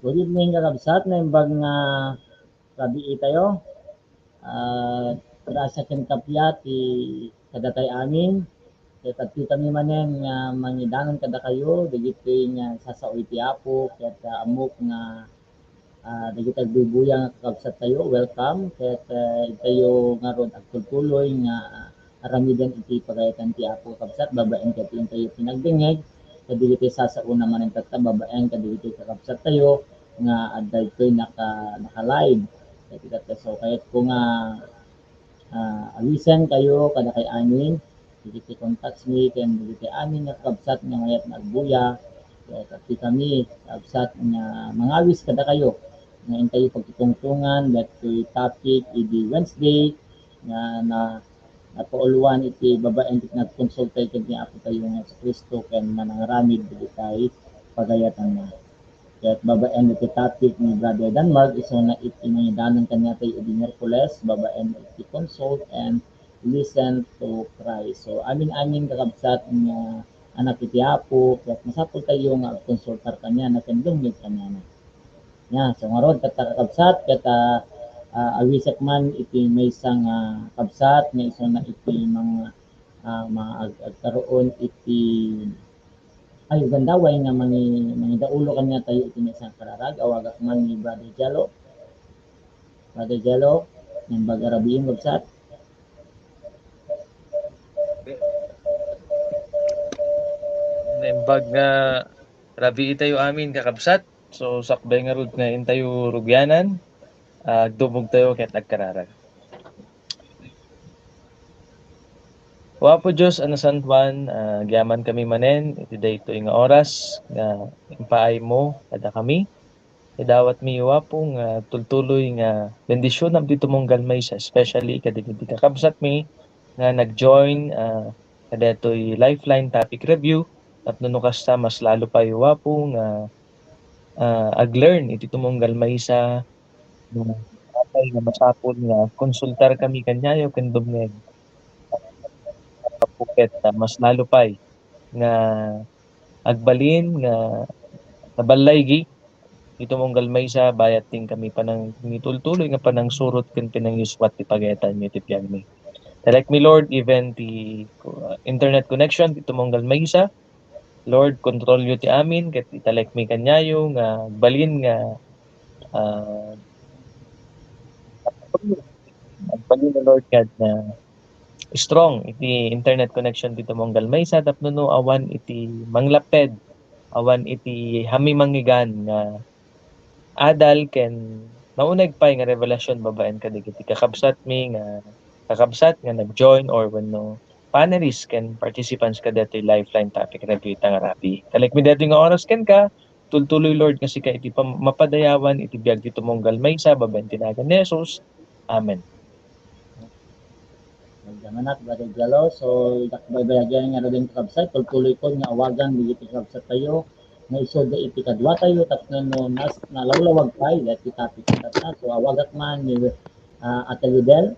Good evening kakabsat na imbag nga gabi tayo. Para sa akin kapya ti kadatay amin. Kaya tatlo kami manen nga mangidangan kada kayo. Dagiti nga sasaoy ti apo. Kaya amok nga dagiti agbubuya nga kakabsat tayo. Welcome. Kaya tayo nga ron agtultuloy nga aramidan iti pagayatan ti apo kakabsat. Babaeng kaya tayo pinagdingeg. Kadigiti sasauna man ang babaeng kadigiti kakabsat tayo nga adday ko'y naka-live. So kahit ko nga awisan kayo kada kay amin, digiti contacts me ken digiti amin nga kakabsat nga ngayat nagbuya. Kaya kami kakabsat nga mangawis kada kayo nga intayo pagtutungtungan that ko'y topic idi Wednesday nga napauluan iti babaeng nagkonsultay ken ni Apo tayo nga sa Kristo ken manangaramid digitay pagayatan na. Kaya babaeng iti topic ni Brother Denmark iso na iti nangidanan kanya tayo iti Miyerkules, babaeng iti consult and listen to Christ. So amin-amin kakabsat nga anak iti Apo, kaya masapol tayo nga konsultar kanya na kendungit kanya na. So ngaron kakabsat kata awisak man iti may isang kabsat nga iso na iti mga agkaroon iti ay gandaway nga mangidaulo kanya tayo iti isang kararag awagak man ni Brother Jello. Brother Jello, ng bagarabiing kabsat. Naimbag nga rabi tayo amin kakabsat. So sakbay nga rod nga intayo rugyanan. Dumog tayo ket agkararag. Wapo Diyos anasantuan, giyaman kami manen iti daytoy nga oras nga impaay mo kada kami. Idawat mi wapo nga tultuloy nga bendisyon am dito mong galmaysa, especially kadagiti kakabsat mi nga nag-join kadatoy Lifeline topic review at nuno kasta mas lalo pa wapo nga ag-learn iti tumunggal maysa nga atay nga masapol nga konsultar kami kanyayo ken dumngeg puket mas lalo pay nga agbalin nga nabalaygi ito mong galmaysa bayat ting kami panang nitultuloy nga panang surot ken pinangyuswat ti pagayatan mi ti biag mi. Direct me Lord even the internet connection dito mong galmaysa. Lord control yo ti amin ket italek mi kanyayo nga balin nga balin na Lord God na strong iti internet connection dito mong galmaysa tapno awan iti manglaped awan iti hami manggigan nga adal ken nauneg pay nga revelasyon babaen kadagiti kakabsat mi nga kakabsat nga nag-join or wenno panelists ken participants kadatoy Lifeline topic review tang rabi. Talek mi datoy nga oras ken ka tultuloy Lord nga sika iti mapadayawan iti biag dito mong galmaysa babaen tinagan ni Jesus. Amen. Nagdamanak Brother Jello. So dakbaybayan nga rin kakabsat tultuloy ko nga awagan digiti kakabsat tayo nga isod iti kadwa tayo tapno no nas nalawlawag pay iti topic ta. So awagat man ni Ate Lidel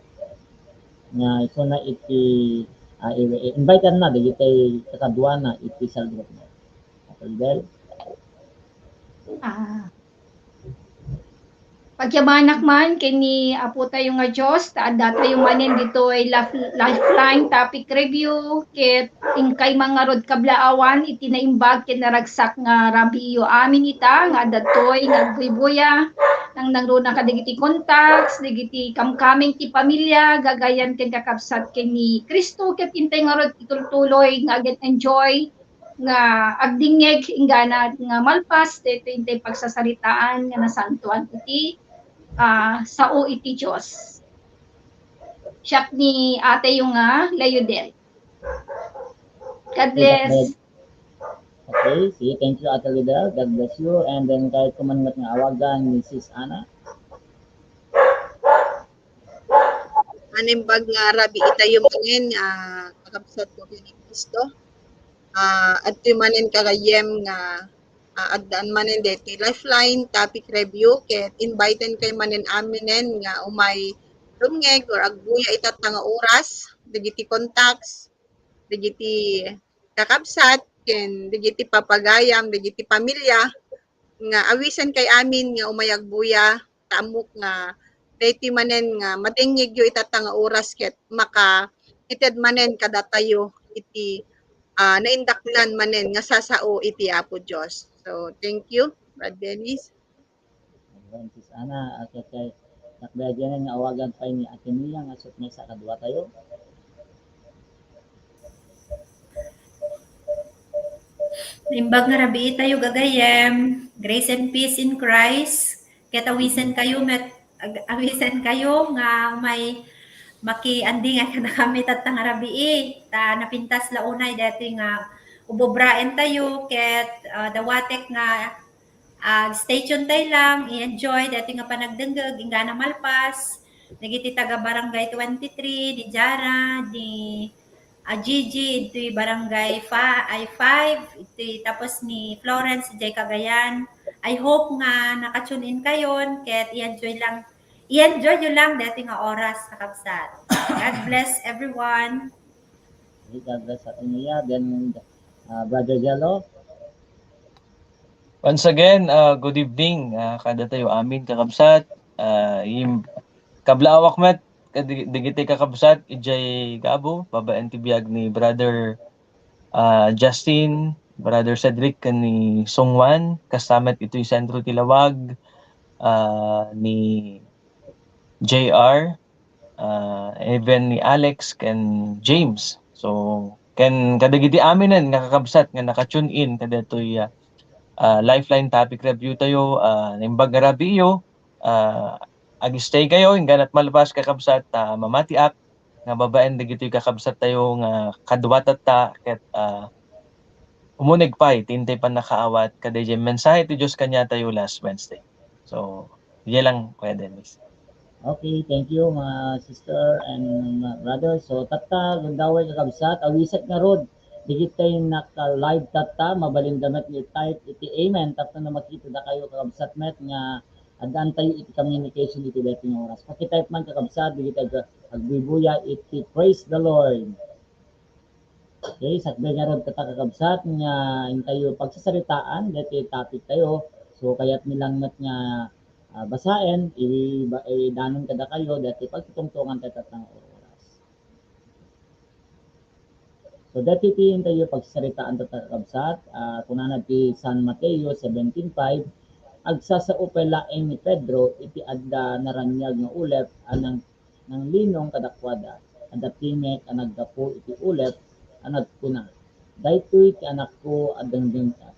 nga iso na iti invite na digiti kadwa na iti cell group na. Ate Lidel. Pagyamanak man kini Apo tayo nga Dios taadda tayo manen dito ay Lifeline topic review ket ingkay mga rod kablaawan iti naimbag ket naragsak nga rabiyo amin ita nga datoy nga buya nang nangruna kadigiti contacts digiti kamkaming ti pamilya gagayan ken kakabsat ken ni Kristo ket intay nga rod itultuloy nga get enjoy nga agdingeg ingana nga malpas dito intay pagsasalitaan nga nasantuan iti sao iti Diyos. Siyak ni ate yung Layudel. God bless. Okay, see, thank you Ate Lidel. God bless you. And then kahit kumanmat nga awagan ni Sis Ana. Animbag nga rabi itayo manin kakabsat ko kini Kristo. At manin kagayem nga agdaan manin deti Lifeline topic review ket inviten kay manin aminen nga umay rumngeg or agbuya itat nga oras digiti contacts digiti kakabsat ken digiti papagayam digiti pamilya nga awisan kay amin nga umayag buya tamok nga daytoy manen nga matingig yu itata nga oras ket maka ited manen kada tayo iti naindaklan manen nga sasao iti Apo Dios. So thank you, Brad Dennis. Sis Ana, at kay nakbadyan nga awagan pa ni Ate Mia nga sut may sa kadwa tayo. Imbag nga rabi tayo gagayem, grace and peace in Christ. Ket awisan kayo awisan kayo nga may makiandingan ka na kami tatang rabi ta napintas launay dati nga ubobraen tayo ket dawatek nga stay tuned tayo lang, i-enjoy dati nga panagdenggeg ingana malpas. Nagiti taga barangay 23 di Jara di Gigi, ito'y barangay 5, ito'y tapos ni Florence, Jay Cagayan. I hope nga nakatune in kayon, ket i-enjoy nyo lang dati nga oras sa kabsat. God bless everyone. God bless Ate Mia. Then, Brother Jello. Once again, good evening. Kada tayo amin kakabsat. Yung kablawak met, digiti kakabsat, ijay gabo, babaan tibiyag ni Brother Justin, Brother Cedric, ni Songwan, kasamet ito'y Sentro Tilawag, ni JR, even ni Alex, ken James. So, ken kadagiti aminan nga kakabsat nga nakatune in kada to'y Lifeline topic review tayo, nimbag nga rabi iyo, ag-stay kayo, hingganat malabas kakabsat, mamatiak, nga babaen dagito'y kakabsat tayo nga kadwatat ta, ket umunig pa, tintay pa nakaawat, kada dyan mensahe ti Diyos kanya tayo last Wednesday. So, yan lang, Kuya Dennis. Okay, thank you mga sister and mga brother. So tata gundaway kakabsat awiset nga rod. Digit tayo naka-live tata mabalindamet ni type iti amen tapos na makita da kayo kakabsat met nga adaan tayo iti communication iti dating oras. Pakitype man kakabsat digit tayo agbibuya iti praise the Lord. Okay, sakbay nga rod tata kakabsat nga tayo pagsasaritaan dati topic tayo. So kaya't nilang met nga basain, danon kada kayo dati pagtutungtungan tayo tatang oras. So dati tiyin tayo pagsaritaan tatakabsat, kunan ti San Mateo 17:5, agsasaupay laeng ni Pedro, iti adda naranyag nga ulep, anang ng linong kadakwada, adda timek anaggapo iti ulep, anagkuna. Daytoy ti anak ko adang dingka,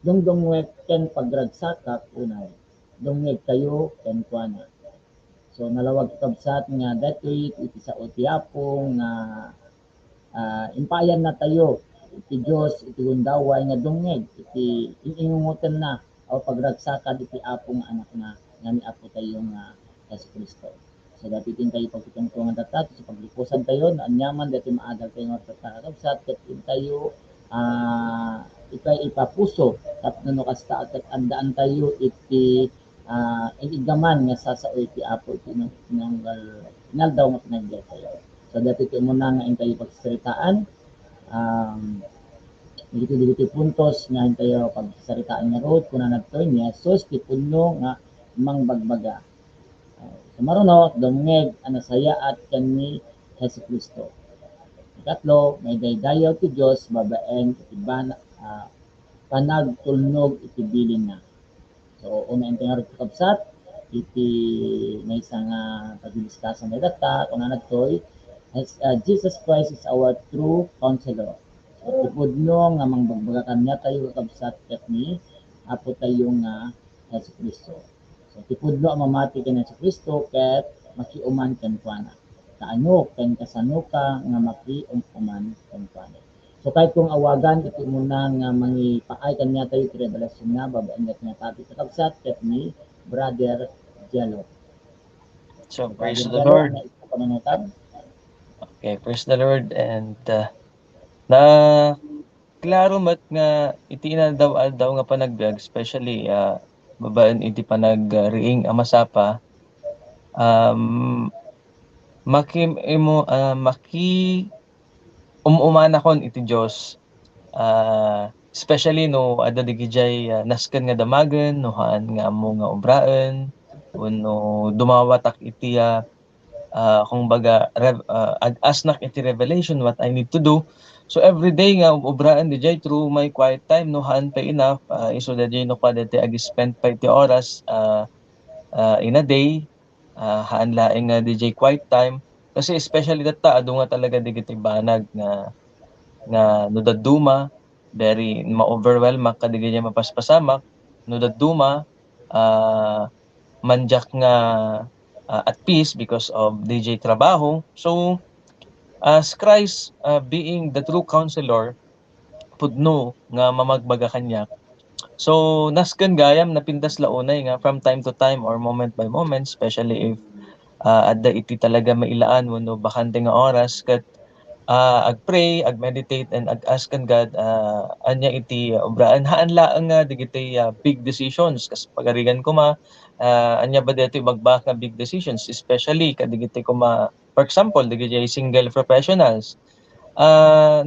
dungdungwek ken pagragsakak unay. Dungeg kayo ken kuana. So nalawag kabsat nga datoy iti sa utiapong nga impayan na tayo iti Dios iti gundaway nga dungeg iti iningungutan na o pagragsakad iti apong anak na nga ni Apo tayo nga Jesucristo. So dati din tayo pagtutungtungan tatat sa paglipusan tayo na anyaman dati maagal tayo nga tatakabsat ket tayo ipapuso tapno no kasta at andaan tayo iti igaman nga sasaoy ti Apo iti nang daw nga pinagdya tayo. So dati iti muna nga tayo pagsasaritaan dito puntos nga tayo pagsasaritaan nga road kuna nagtoy ni Jesus ti punno nga mangbagbaga. So maruno dongeg anasaya at kani Jesucristo. Ikatlo, may daydayaw ti Dios babaeng iti panagtulnog iti bilin na. So una yung tingarot kabsat iti may isang pagdidiskasan na data kung nagtoy Jesus Christ is our true counselor. So tipudno nga mangbagbaga kanya tayo kabsat ket ni Apo tayo nga Jesucristo. So tipudno ang mamati ken Jesucristo ket makiuman ken kuana. Kaano ken kasano ka nga makiuman ken kuana. So kahit kung awagan ito muna nga mangipaay kanya tayo iti revelasyon na babaan nga topic kakabsat ket ni Brother Jello. So, praise the Lord. Panunutan. Okay, praise the Lord. And na klaro mat nga iti inaldaw-aldaw nga panagbiag, especially babaan iti panagriing amasapa, maki umanakon iti Dios especially no adda digijay nasken nga damagen no haan nga amo nga obraan wenno dumawatak iti kung baga ag-asnak iti revelation what I need to do. So every day nga obraan dijay through my quiet time no haan pa enough iso dijay no kada ti ag-spend pa iti oras in a day haan laeng nga DJ quiet time kasi especially data adu nga talaga digiti banag nga no daduma very ma-overwhelm kadigiti mapaspasamak no daduma manjak nga at peace because of DJ trabaho. So as Christ being the true counselor pudno nga mamagbaga kanyak. So nasken gayam napintas launay nga from time to time or moment by moment especially if adda iti talaga mailaan wenno bakante nga oras ket ag-pray, ag-meditate and ag-ask kan God anya iti obraan haan laeng nga digiti big decisions kas pagarigan ko anya ba dito ibagbak nga big decisions especially kadigiti ko for example digiti single professionals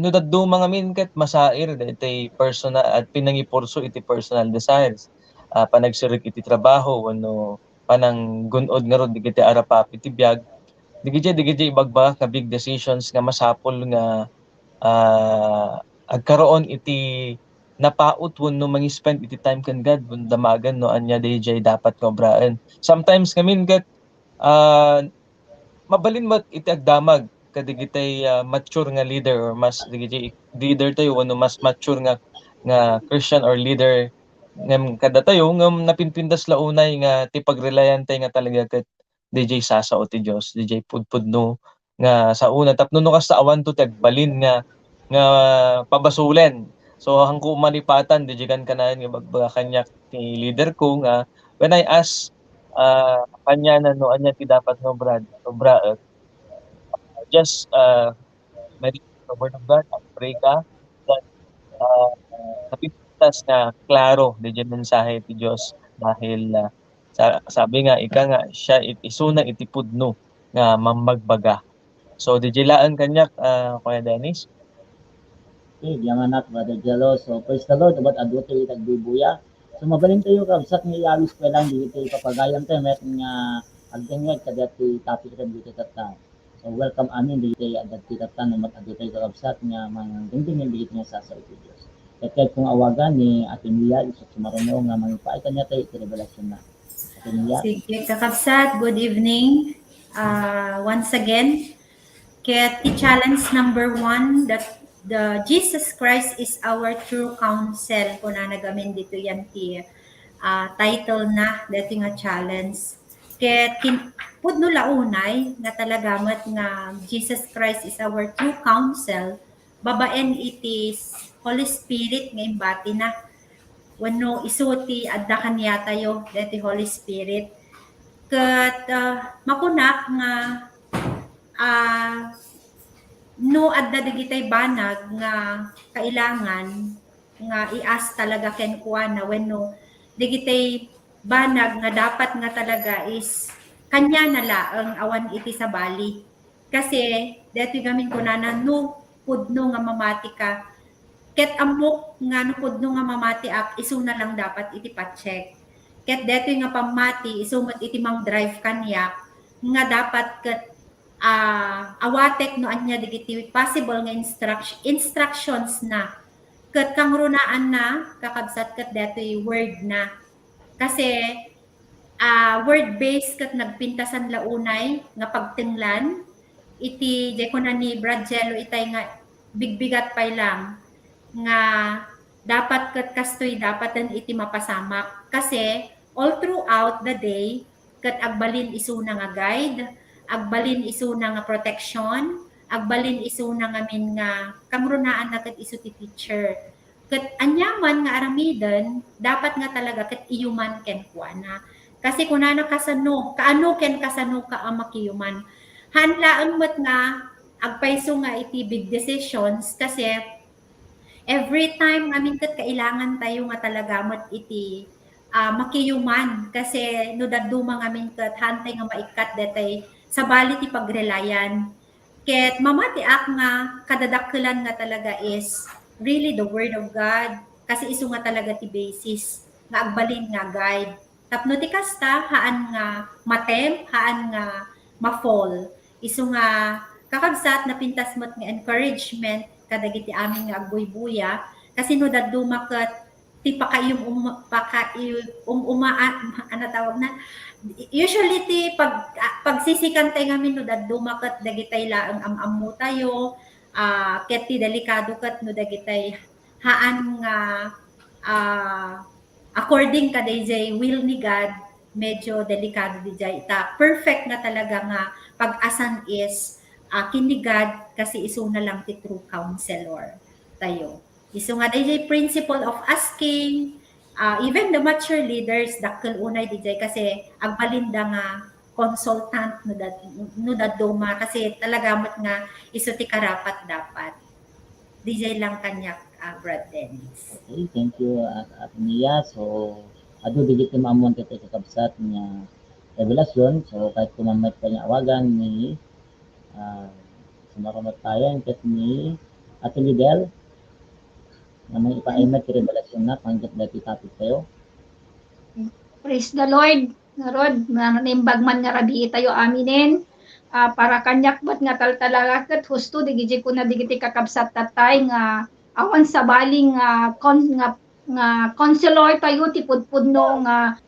no daddo mga minket masair daytoy personal at pinangipurso iti personal desires panagsirig iti trabaho wenno panang gun-od nga rod digiti arapap iti biag digiti ibagbak nga big decisions nga masapol nga agkaroon iti napaut wenno mangi-spend iti time ken God wenno damagan no anya DJ dapat nga obraan. Sometimes ngamin ket mabalin mat iti agdamag kadigitay mature nga leader or mas digiti leader tayo wenno mas mature nga Christian or leader ngem kada tayo ngem napinpindas launay nga ti pagrelayan tay nga talaga ket DJ sasao ti Dios DJ pudpudno nga sa una tapno no kas awan to tagbalin nga pabasulen. So hangko manipatan DJ kan kanayan nga bagbaga kanyak ti leader ko nga when I ask kanya na no anya ti dapat nga obraan just meditate the word of God at pray ka that napipintas nga klaro DJ mensahe ti Dios dahil sabi nga ika nga siya isuna iti pudno nga mamagbaga. So DJ laan kanyak Kuya Dennis. Okay, diyan anak Brother Jello. So praise the Lord about adote tagbibuya. So mabalin tayo kabsat ni Yawis pa lang dito papagayan tayo met nga agdengeg kadati topic ra dito tata. So welcome amin dito adati tata no mat adote kabsat nga mga dingding dito nga sa iti Dios. Kaya kung awagan ni Ate Mia iso sumaruno nga mangipay kanya tayo iti revelasyon na. Ate Mia. Sige, kakabsat, good evening. Once again, kaya challenge number 1 that the Jesus Christ is our true counsel. Kung na nagamin dito yan ti title na dito nga challenge. Kaya pudno launay nga talagamat nga Jesus Christ is our true counsel. Babaen itis Holy Spirit nga imbati na wenno isuti adda kaniya tayo deti Holy Spirit ket makunak nga no adda digitay banag nga kailangan nga i-ask talaga ken kuana wenno digitay banag nga dapat nga talaga is kanya na laeng awan iti sa bali kasi deti gamin kunana no pudno nga mamati ka ket amok nga no pudno nga mamati ak isu na lang dapat iti pa-check ket deto nga pamati isumat iti mang drive kanya nga dapat ket awatek no anya digiti possible nga instructions na ket kang runaan na kakabsat ket deto word na kasi word based ket nagpintasan launay nga pagtinglan iti jekona ni Brad Jello itay nga bigbigat pay lang nga dapat ket kastoy dapatan iti mapasamak kasi all throughout the day ket agbalin isuna nga guide agbalin isuna nga protection agbalin isuna nga min nga kamrunaan na ket isu ti teacher ket anyaman nga aramiden dapat nga talaga ket iyuman ken kuana kasi kunana kasano kaano ken kasano ka makiyuman hanlaan met nga agpayso nga iti big decisions kasi every time amin ket kailangan tayo nga talaga met iti makiyuman kasi no daduma ngamin ket hantay nga maikat detay sa bali ti pagrelayan ket mamati ak nga kadadakkelan nga talaga is really the word of God kasi isu nga talaga ti basis nga agbalin nga guide. Tapno ti kasta haan nga matem, haan nga ma-fall. Isu nga kakabsat na pintas mo't nga encouragement kadagiti amin nga agbuy-buya kasi no daddo maket ti pakayum ano tawag na usually ti pagsisikan tayo ngamin no daddo maket dagitay laeng am-ammo tayo ket ti delikado ket no dagitay haan nga according ka DJ will ni God medyo delikado DJ ta perfect nga talaga nga pag-asan is kini God kasi isu na lang ti true counselor tayo. Isu nga DJ principle of asking even the mature leaders dakkel unay DJ kasi agbalinda nga consultant no daduma kasi talaga mat nga isu ti karapat dapat. DJ lang kanyak Brad Dennis. Okay, thank you at Nia. So adu digit ti maamon ti kakabsat nga revelasyon. So kahit kumamat pa niya awagan ni sumakamot tayo ket ni Ate Lidel na may ipaimat ti revelasyon na panggap dati topic tayo. Praise the Lord. Narod, nanimbag man nga rabi tayo aminin. Para kanyak bat nga taltalaga ket husto digiti ko na digiti kakabsat tatay nga awan sa baling nga counselor tayo ti pudpudno nga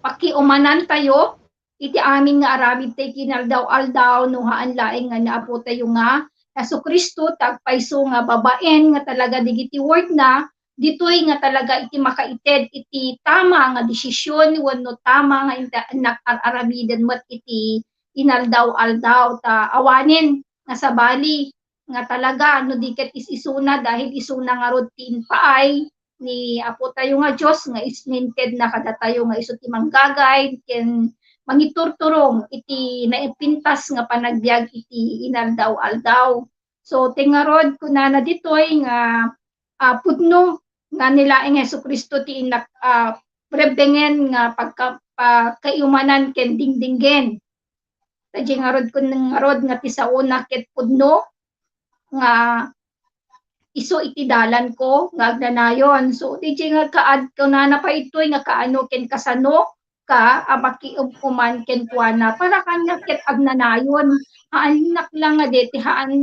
pakiumanan tayo iti amin nga aramid tay kinaldaw-aldaw no haan laeng nga naapo tayo nga Jesucristo tagpayso nga babaen nga talaga digiti word na ditoy nga talaga iti makaited iti tama nga desisyon wenno tama nga nak-aramidan met iti inaldaw-aldaw ta awanin nga sa bali nga talaga no diket isuna dahil isuna nga rod ti paay ni apo tayo nga Dios nga isninted na kada tayo nga isu ti manggagay ken mangiturturong iti naipintas nga panagbiag iti inaldaw-aldaw. So tingarod kunana ditoy nga pudno nga nilaeng Jesucristo ti inak prebengen nga pagkaiumanan ken dingdingen. Tadji nga rod kun nga rod nga ti sauna ket pudno nga iso iti dalan ko nga agnanayon. So tadji nga kaad kunana pa itoy nga kaano ken kasano ka makiuman ken kuana para kanya ket agnanayon. Haanak lang nga deti haan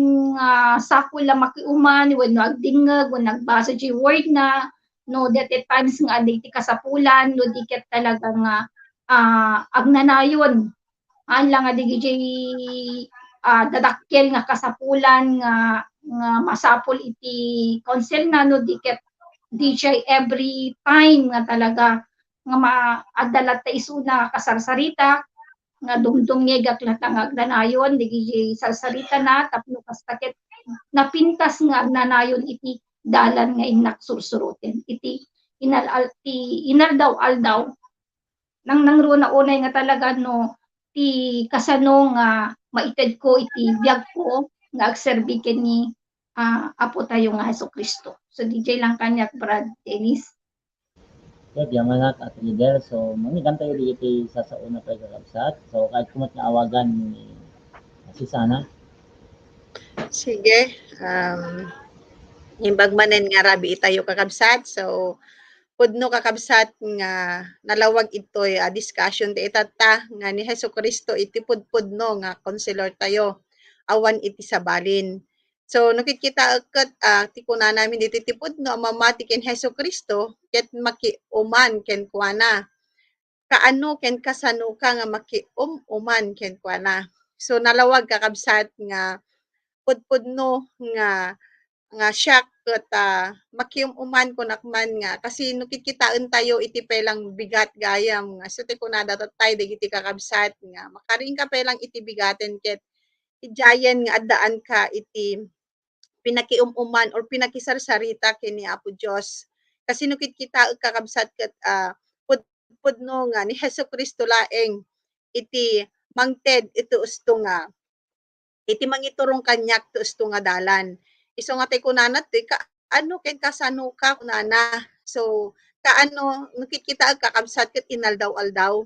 sakol lang makiuman wenno agdingeg wenno nagbasa ti word na no deti times nga deti kasapulan no diket talaga nga agnanayon. Haan lang nga digiti dadakkel nga kasapulan nga masapol iti council na no diket DJ every time nga talaga nga maadalat ta isuna kasarsarita nga dumdumngeg aklat nga agnanayon digiti sarsarita na tapno kastaket napintas nga agnanayon iti dalan nga inak sursuroten iti inaldaw-aldaw nang runa unay nga talaga no ti kasano nga maited ko iti biag ko nga agserbi ken ni apo tayo nga Jesucristo. So DJ lang kanyak Brad Dennis. Okay, yaman at Ate Lidel. So mangigam tayo digiti sa una tayo kakabsat. So kahit kumot nga awagan ni Susana. Sige. Imbag manen nga rabi itayo kakabsat. So pudno kakabsat nga nalawag itoy discussion ti itata nga ni Jesucristo iti pudpudno nga counselor tayo awan iti sabalin. So nakikita ket ti kuna namin dito ti pudno mamati ken Jesucristo ket makiuman ken kuana. Kaano ken kasano ka nga makiuman ken kuana. So nalawag kakabsat nga pudpudno nga siya ket makiuman ko nakman nga kasi no kikitaan tayo iti pelang bigat gayam nga so ti kunada tayo digiti kakabsat nga makaring ka pelang iti bigaten ket ijayen nga addaan ka iti pinakiumuman or pinakisarsarita ken ni Apo Dios kasi no kita kakabsat ket pudno nga ni Jesucristo laeng iti mangted iti usto nga iti mangiturong kanyak ti usto nga dalan. Isu nga ti kunana ti ano ken kasano ka kunana. So kaano no kita kakabsat ket inaldaw-aldaw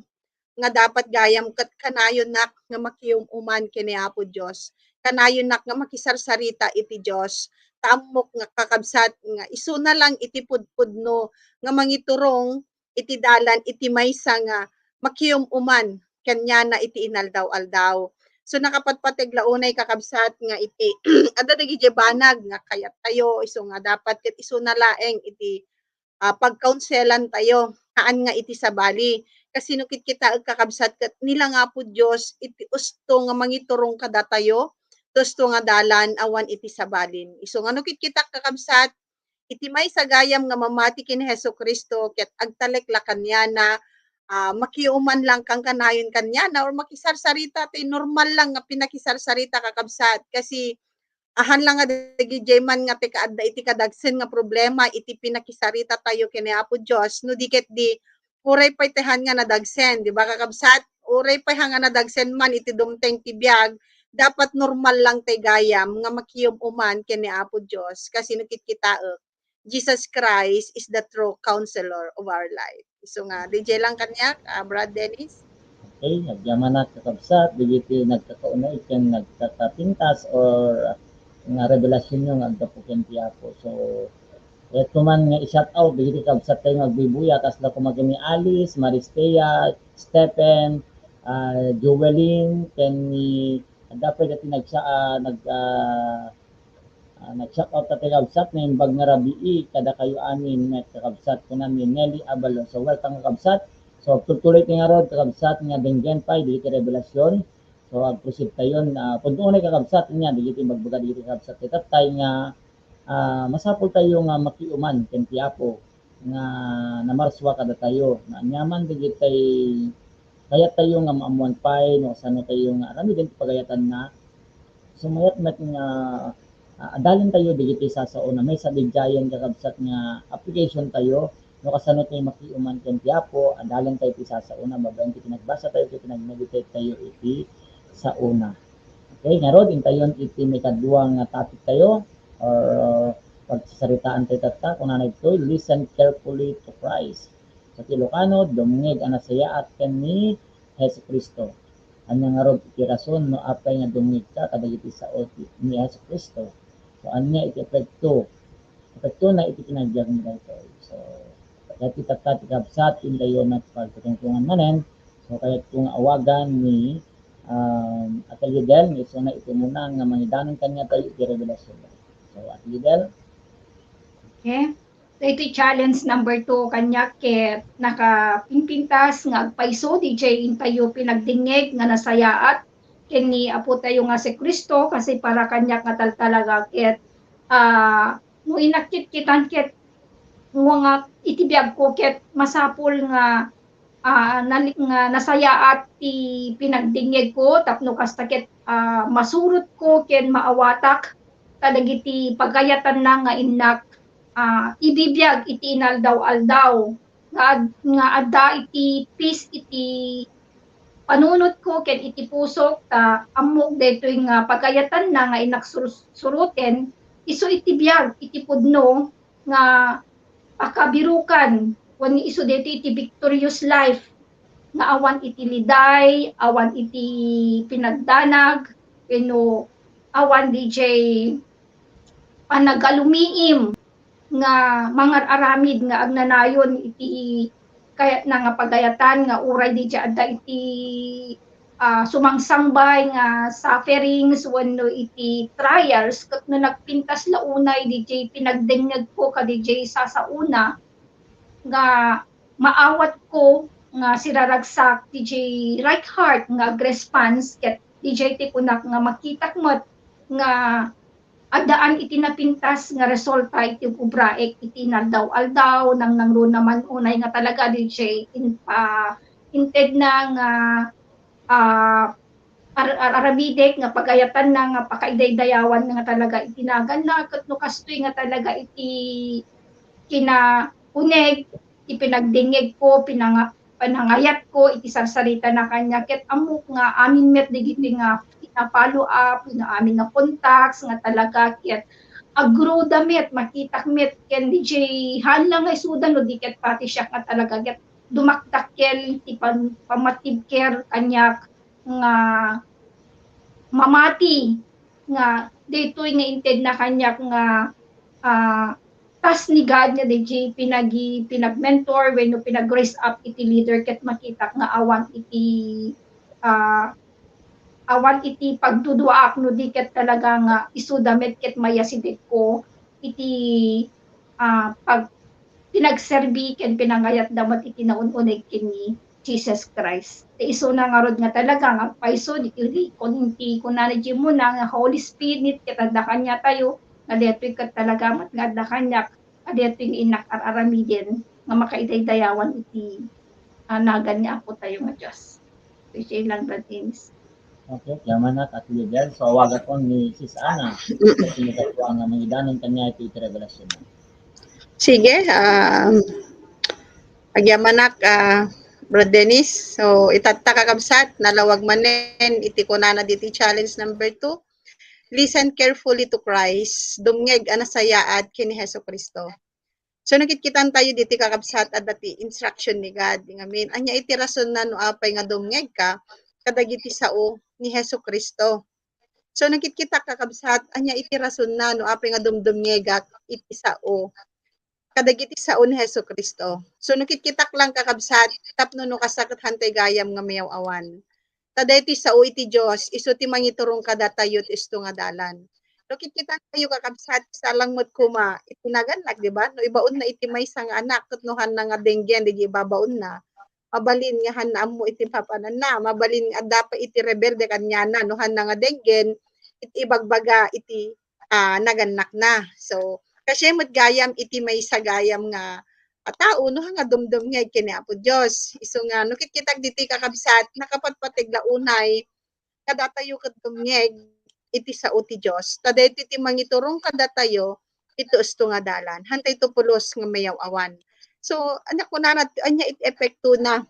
nga dapat gayam ket kanayon nak nga makiumuman ken ni Apo Dios. Kanayon nak nga makisarsarita iti Dios taamok nga kakabsat nga isu na lang iti pudpudno nga mangiturong iti dalan iti maysa nga makiyom uman kanya na iti inaldaw-aldaw. So nakapatpateg launay kakabsat nga iti adda dagiti banag nga kayat tayo isu nga dapat ket isu na laeng iti pagkaunselan tayo haan nga iti sabali kasi no kita kakabsat ket nila nga po Dios iti usto nga mangiturong kada tayo gusto nga dalan awan iti sabalin. Isu nga no kita kakabsat iti maysa gayam nga mamati ken Hesukristo ket agtalek la kanya na makiuman lang kang kanayon kanya na or makisarsarita ti normal lang nga pinakisarsarita kakabsat kasi ahan lang nga dagiti man nga ti kaadda iti kadagsen nga problema iti pinakisarita tayo ken Apo Dios no diket di uray pay tehan nga nadagsen di ba kakabsat uray pay nga nadagsen man iti dumteng ti biag dapat normal lang tay gayam nga makiyom uman ken ni Apo Dios kasi nakikita Jesus Christ is the true counselor of our life. So nga DJ lang kanya Brad Dennis. Okay, nagyaman na kakabsat, digiti nagkakauna iken nagkakapintas or nga revelasyon nyo nga agdapuken ti Apo. So eto man nga i-shout out digiti kabsat tayo magbibuya kasla kumagani Alice, Maristea, Stephen, Joeline, ken ni dapat dati nag-shout out ta kabsat na imbag nga rabii kada kayo amin met kabsat ko namin Nelly Abalo. So welcome kabsat. So tutuloy nga rod kabsat nga denggen pay digiti revelasyon. So ag-proceed tayo pud unay kakabsat niya digiti magbaga digiti kabsat tatay nga masapol tayo nga makiuman ken ti Apo nga namarswa kada tayo na nyaman digiti kaya tayo nga maamuan pay no sano tayo nga rami din pagayatan na sumayat met nga adalin tayo digiti sasauna may sabidjayan kakabsat nga application tayo no kasano tayo makiuman ken ti Apo adalin tayo ti sasauna babaen ti pinagbasa tayo ti pinagmeditate tayo iti sauna. Okay nga rod intayon iti may kadua nga topic tayo or pagsasaritaan tayo tata kung nanay ito listen carefully to Christ. Sa Ilocano, dumungig ang nasaya at ni Hesukristo. Anya nga rod iti rason no apay nga dumungig ka kadagiti sa ni Hesukristo. So anya iti epekto na iti pinagbiag mo dito. So dati tata ti kabsat indayon at pagtutungtungan manen. So kaya kung awagan ni Atelier Del iso na ito muna nga mangidanon kanya tayo iti revelasyon. So Atelier Del. Okay. So ito challenge number 2 kanya ket nakapimpintas nga agpaiso DJ intayo pinagdingeg nga nasayaat ken ni Apo tayo nga si Kristo kasi para kanya nga talaga ket no inakit kitan ket nga itibiyag ko ket masapol nga nga nasayaat ti pinagdingeg ko tapno kasta ket masurot ko ken maawatak kadagiti pagayatan na nga innak ibibiyag iti inaldaw-aldaw nga adda iti peace iti panunot ko ken iti pusok ta ammok daytoy nga pagayatan na nga inaksuruten isu iti biyag iti pudno nga pakabirukan wenno isu daytoy iti victorious life nga awan iti liday awan iti pinagdanag wenno awan DJ panagalumiim nga mga aramid nga agnanayon iti kayat na nga pagayatan nga uray di adda iti sumangsangbay nga sufferings wenno iti trials ket no nagpintas launay DJ pinagdengeg ko ka DJ sa una nga maawat ko nga siraragsak DJ Reichhardt nga response ket DJ ti kunak nga makitak met nga adaan iti napintas nga resulta iti ubraek iti naldaw-aldaw nang nangro naman unay nga talaga DJ inted na nga arabidek nga pagayatan na nga pakaidaydayawan nga talaga itinagan na ket no kastoy nga talaga iti kinauneg ipinagdingeg ko panangayat ko iti sarsarita na kanya ket amok nga amin met digiti nga follow up nga amin nga contacts nga talaga ket agro damit makitak met ken DJ hanlang nga isudan no diket pati siya nga talaga ket dumaktakkel ti pamatibker kanyak nga mamati nga daytoy nga inted na kanyak nga task ni God nga DJ pinag-mentor wenno pinag-raise up iti leader ket makita nga awan iti pagduduak no di ket talaga nga isudamet ket mayasidit ko iti pag pinagserbi ken pinangayat damat iti naun-uneg kini Jesus Christ. Iso na nga rod nga talaga nga paiso iti kunana di mo na nga Holy Spirit ket adda kanya tayo nga detoy ket talaga mat nga adda kanya detoy inak araramiden nga makaidaydayawan iti nagan nga apo tayo nga Dios. So siya lang Bradinis. Okay, yaman na at leader. So, awagat ko ni Sis Ana. Sinigatuwa nga mangidanon kanya iti revelasyon na. Sige, agyamanak, Brad Dennis. So, itatta kakabsat, nalawag manen, iti kunana diti challenge number 2. Listen carefully to Christ, dumngeg anasayaat kini Heso Kristo. So, nakitkitan tayo diti kakabsat at dati instruction ni God. Ngamin, anya iti rason na no apay nga dumngeg ka, kadagiti sao ni Heso Kristo. So, nakikita kakabsat, anya iti rason na no apay nga dumdumngegak iti sao kadagiti sao ni Heso Kristo. So nakitkitak lang kakabsat tapno no kasakit hantay gayam nga mayaw awan. Taday ti sao iti Dios isu ti mangiturong kadatayot isto nga dalan. Nakitkitan tayo kakabsat sa langmot kuma itinaganlag di ba? No ibaon na iti maysa nga anak tutnohan na nga denggen di ibabaon na. Mabalin nga hanam mo iti papanan na, mabalin nga dapat iti rebelde kanyana no han nga denggen iti ibagbaga iti naganak na. So kasi gayam iti may sagayam nga tao no nga dumdum nga kini Apo Dios. Isu nga no kitag diti kakabsat nakapatpatig launay kadatayo ket dumngeg iti sao ti Dios. Tadayto iti mangiturong kadatayo ito esto nga dalan. Hantay to pulos nga mayaw awan. So anak ko na anya iti epekto na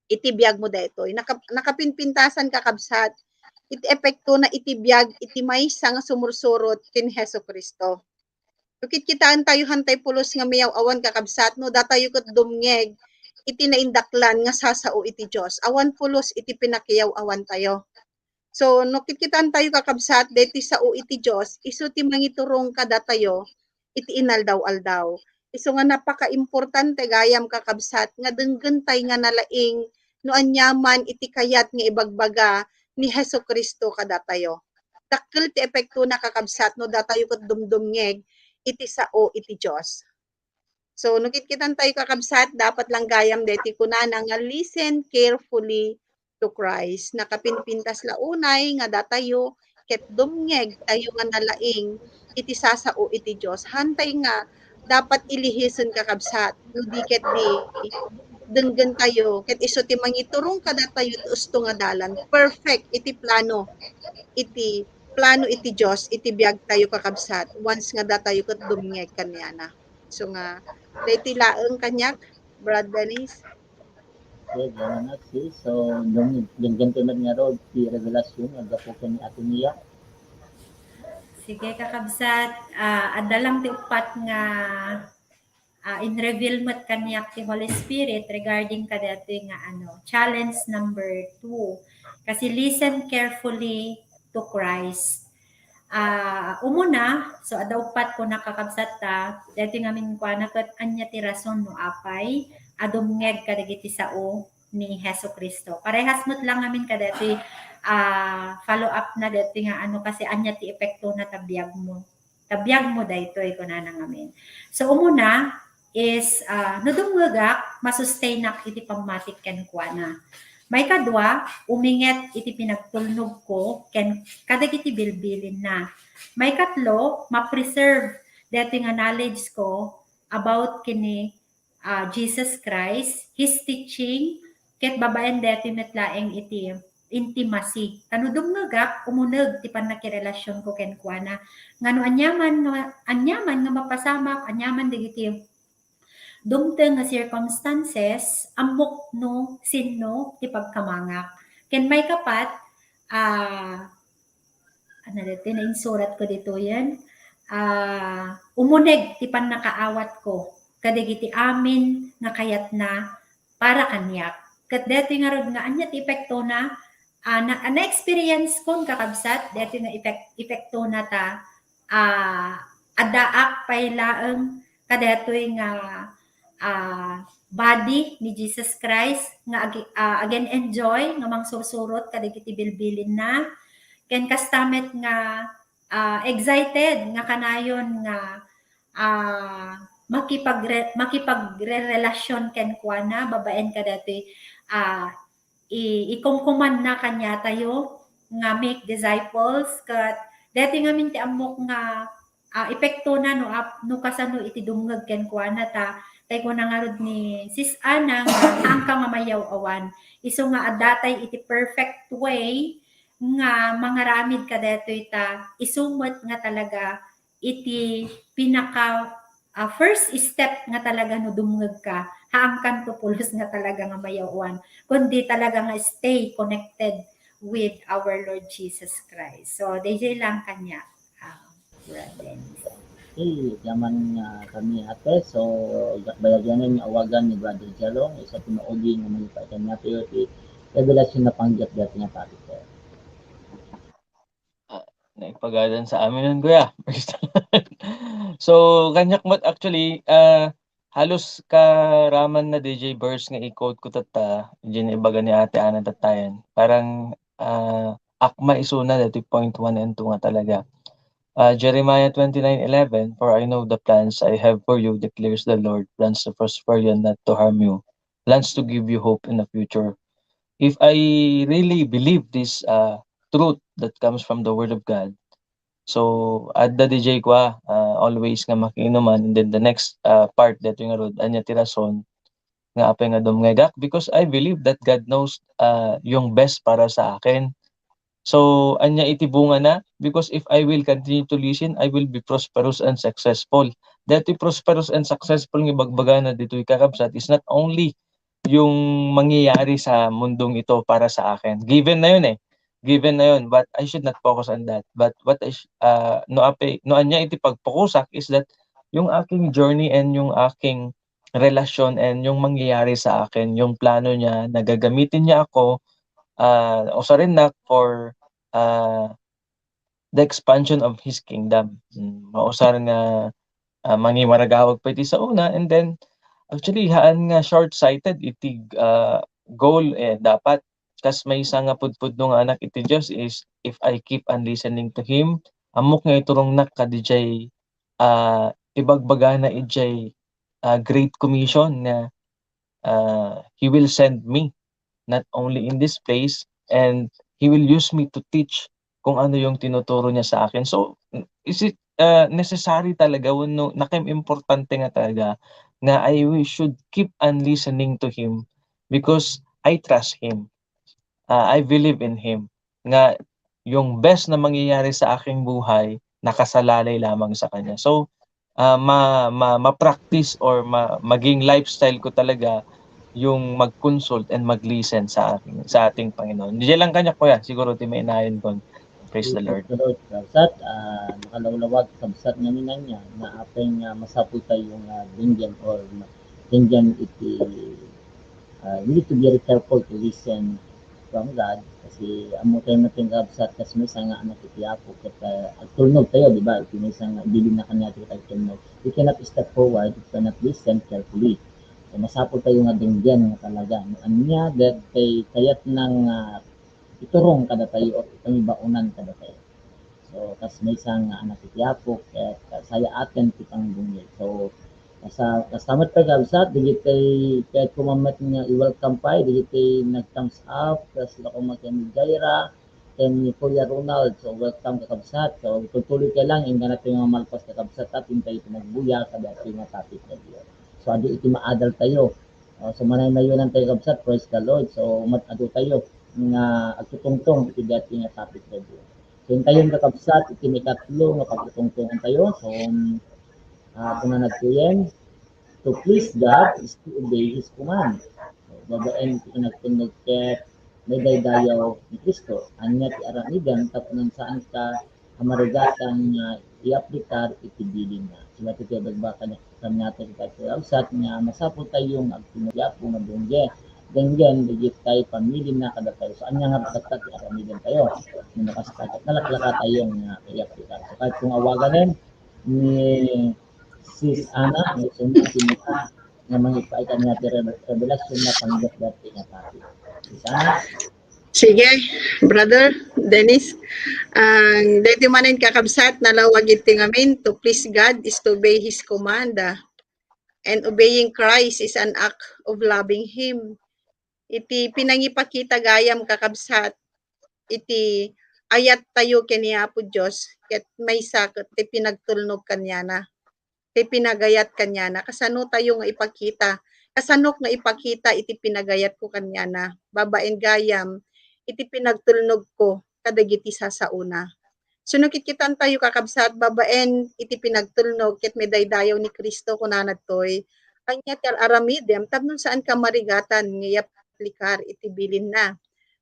iti biag mo daytoy. Nakapinpintasan kakabsat iti epekto na iti biag iti maysa nga sumursurot ken Heso Kristo. Kitaan tayo hantay pulos nga mayaw awan kakabsat no datayo ket dumngeg iti naindaklan nga sasao iti Dios. Awan pulos iti pinakiyaw awan tayo. So no kitaan tayo kakabsat deti sao iti Dios isu ti mangiturong kadatayo iti inaldaw-aldaw. Isu nga napaka-importante gayam kakabsat nga denggen tay nga nalaing no anyaman iti kayat nga ibagbaga ni Heso Kristo kadatayo. Dakkel ti epekto na kakabsat no datayo ket dumdumngeg iti sao iti Dios. So nagkitkitan tayo kakabsat dapat lang gayam deti kunana nga listen carefully to Christ. Nakapinpintas launay nga datayo ket dumngeg tayo nga nalaing iti sasao iti Dios. Hantay nga dapat ilihisen kakabsat no di ket di denggen tayo ket isu ti mangiturong kadatayo usto nga dalan perfect iti plano iti Dios iti biag tayo kakabsat once nga datayo ket dumngeg kanyana. So nga daytoy laeng kanyak Brad Dennis. Okay, yaman na sis. So, denggan tunad nga rod ti revelasyon ang gapo ni Ato Nia. Sige kakabsat, adda lang ti upat nga in-reveal mat kanyak ti Holy Spirit regarding kadatoy nga challenge number 2. Kasi listen carefully to Christ. Umuna, so adda upat ko nakakabsat ta, dito nga min kuana ket anya ti rason no apay adumngeg kadagiti sao ni Heso Kristo. Parehas mo't lang amin kadati follow up na dito nga kasi anya ti epekto na tabiyag mo. Tabiyag mo daytoy kunana ngamin. So umuna is no dumngegak masustain iti pammatik ken kuana. May kadwa, uminget iti pinagtulnog ko, ken kadagiti bilbilin na. May katlo, ma-preserve dati nga knowledge ko about kini Jesus Christ, His teaching, ket babaen dati metlaeng iti intimacy. Tanudong ngagak, umuneg ti panakirelasyon ko ken kuana. Ngano anyaman nga mapasamak, anyaman digiti dumteng nga circumstances amok no sinno ti pagkamangak ken may kapat na insurat ko dito yan umuneg ti pannakaawat ko kadagiti amin nga kayat na para kanyak ket deti nga rod nga anya ti epekto na na experience kon kakabsat deti nga epekto na ta adaak pailaeng kadetoy nga body ni Jesus Christ nga again enjoy nga mangsursurot kadagiti bilbilin na ken kastamet nga excited nga kanayon nga makipagrelasyon ken kuana babaen kadatoy ikungkuman na kanya tayo nga make disciples kat dati nga minti amok nga epekto na no kasano iti dumngeg ken kuana ta tay ko nangarod ni Sis Ana nga angka mamayaw awan iso nga adatay iti perfect way nga mangaramid kadetoy ta isumot nga talaga iti pinaka first step nga talaga no dumngeg ka haangkan to pulos nga talaga nga mayawan kundi talaga nga stay connected with our Lord Jesus Christ. So DJ lang kanya. Yaman kami ate, so bayagyanan yung awagan ni Brother Jalong, isa pinuodi nga mga paitan niya pero revelasyon na pangyat-gyat niya pati ko. Naipagadan sa amin nun, kuya. So, kanyak mat actually, halos karaman na DJ verse nga i-quote ko tata, dyan ibaga ni ate Ana tatayan. Parang akma isuna dito 0.1 and 2 nga talaga. Jeremiah 29:11, for I know the plans I have for you, declares the Lord, plans to prosper you and not to harm you, plans to give you hope in the future. If I really believe this truth that comes from the Word of God, so adda DJ ko always nga makiinuman, and then the next part that yung rod anya tirason nga apay nga dumngegak, because I believe that God knows yung best para sa akin. So, anya itibunga na, because if I will continue to listen, I will be prosperous and successful. Dati prosperous and successful ng ibagbaga na dito ikakabsat is not only yung mangyayari sa mundong ito para sa akin. Given na yun Given na yun, but I should not focus on that. But what I no anya iti pagpokusak is that yung aking journey and yung aking relasyon and yung mangyayari sa akin, yung plano niya, nagagamitin niya ako usa rin na for the expansion of His kingdom. Mausar nga mangimaragawag pa iti sa una, and then actually haan nga short-sighted iti goal dapat kas may isa nga pudpud nga anak iti Dios is if I keep on listening to Him, amok nga iturong nak kadijay ibagbaga na ijay great commission na He will send me not only in this place, and He will use me to teach kung ano yung tinuturo niya sa akin. So, is it necessary talaga, importante nga talaga na we should keep on listening to Him because I trust Him. I believe in Him. Nga yung best na mangyayari sa aking buhay, nakasalalay lamang sa Kanya. So, ma-practice or maging lifestyle ko talaga yung mag-consult and mag-listen sa ating Panginoon. Diyan lang kanya kuya, siguro ti may inayon kon. Praise the Lord. Kabsat, nakalawlawag kabsat nga ninan niya na apeng masapoy tayo yung dingyan or dingyan iti we need to be very careful to listen from God kasi amo tayo natin kabsat kasi may nga anak iti apo ket agtulnog tayo, di ba? Iti may nga bilin na kanya iti agtulnog. We cannot step forward, we cannot listen carefully. So, masapol tayo nga dingyan nga talaga. Anya that kayat nang iturong kada tayo o itong ibaunan kada tayo. So, kas may isang anak itiapok at saya atin kitang bungil. So, kasamat pa kabsat, digit kahit kumamat nga i-welcome pa, digit nag-thumbs up, kasi ako mag-ni Jaira, and ni Kuya Ronald, so welcome ka kabsat. So, tutuloy ka lang, yung ganap yung malpas ka kabsat at yung tayo pinagbuya, kada ito yung topic na diyo. So, ado iti maadal tayo. So, manay na yun ang tayo kabsat, praise the Lord. So, ado tayo nga agtutungtong iti dati nga topic na diyo. So, yung tayong kakabsat, iti may katlo nga pagtutungtungan tayo. So, kung na nagtuyen, to please God is to obey His command. So, babaen iti nagtunog ket may daydayaw ni Kristo. Anya ti aramigan tapunan saan ka kamarigatan nga i-aplikar iti bilin na. Sila iti dagbakan kanya natin kakabsat nga masapol tayong agtinugyapo nga dungge. Denggen, digit tayo pamilya na kada tayo. So, anya nga pagkat aramigan tayo. Nakastakat, nalaklaka tayo nga i-aplikar. So, kahit kung awaganin, ni Sis Ana, ni Sumit, Timika, nga mangipaitan nga ti revelasyon na panggap dati nga topic. Sis Ana, Sige, brother Dennis. Ang dati manin kakabsat na lawag iti ngamin to please God is to obey His command. And obeying Christ is an act of loving Him. Iti pinangipakita gayam kakabsat. Iti ayat tayo kaniya po Diyos. Ket may sakit ti pinagtulnog kanya na. Ti pinagayat kanya na. Kasano tayo nga ipakita. Kasanok nga ipakita iti pinagayat ko kanya na. Babaen gayam iti pinagtulnog ko kadagiti sasauna. Sunukit kitan tayo kakabsat babaen iti pinagtulnog ket medaydayaw ni Kristo kunanad toy anya ti aramidem tapnon saan ka marigatan ngayap likar iti bilin na.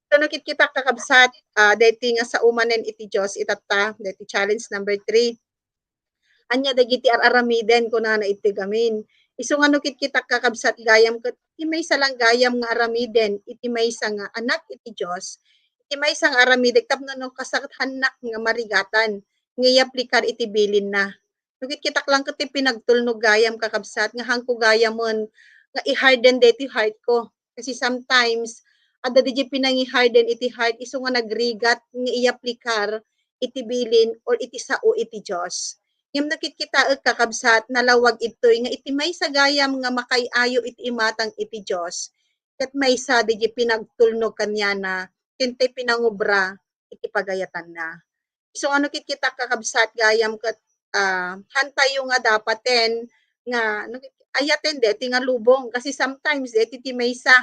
Sunukit kita kakabsat dayti nga sa umanen iti Dios itatta dayti challenge number 3. Anya dagiti aramiden kunana iti gamin. Isu nga nukit kita kakabsat gayam ket iti maysa lang gayam nga aramiden iti maysa nga anak iti Dios. Iti maysa nga aramidek tapno no kasakit hanak nga marigatan ngayap likar iti bilin na. Nukit kitak lang ket pinagtulnog gayam kakabsat nga hangko gayamon nga i-harden deti heart ko. Kasi sometimes ada di pinangi-harden iti heart isu nga nagrigat nga iaplikar iti bilin or iti sao iti Dios. Ngem nakikita kakabsat nalawag itoy nga iti maysa gayam nga makayayo iti imatang iti Dios. Ket maysa di pinagtulnog kanya na kinte pinangubra iti pagayatan na. So ano kita kakabsat gayam ket hantayo nga dapaten nga ayaten deti nga lubong kasi sometimes deti ti maysa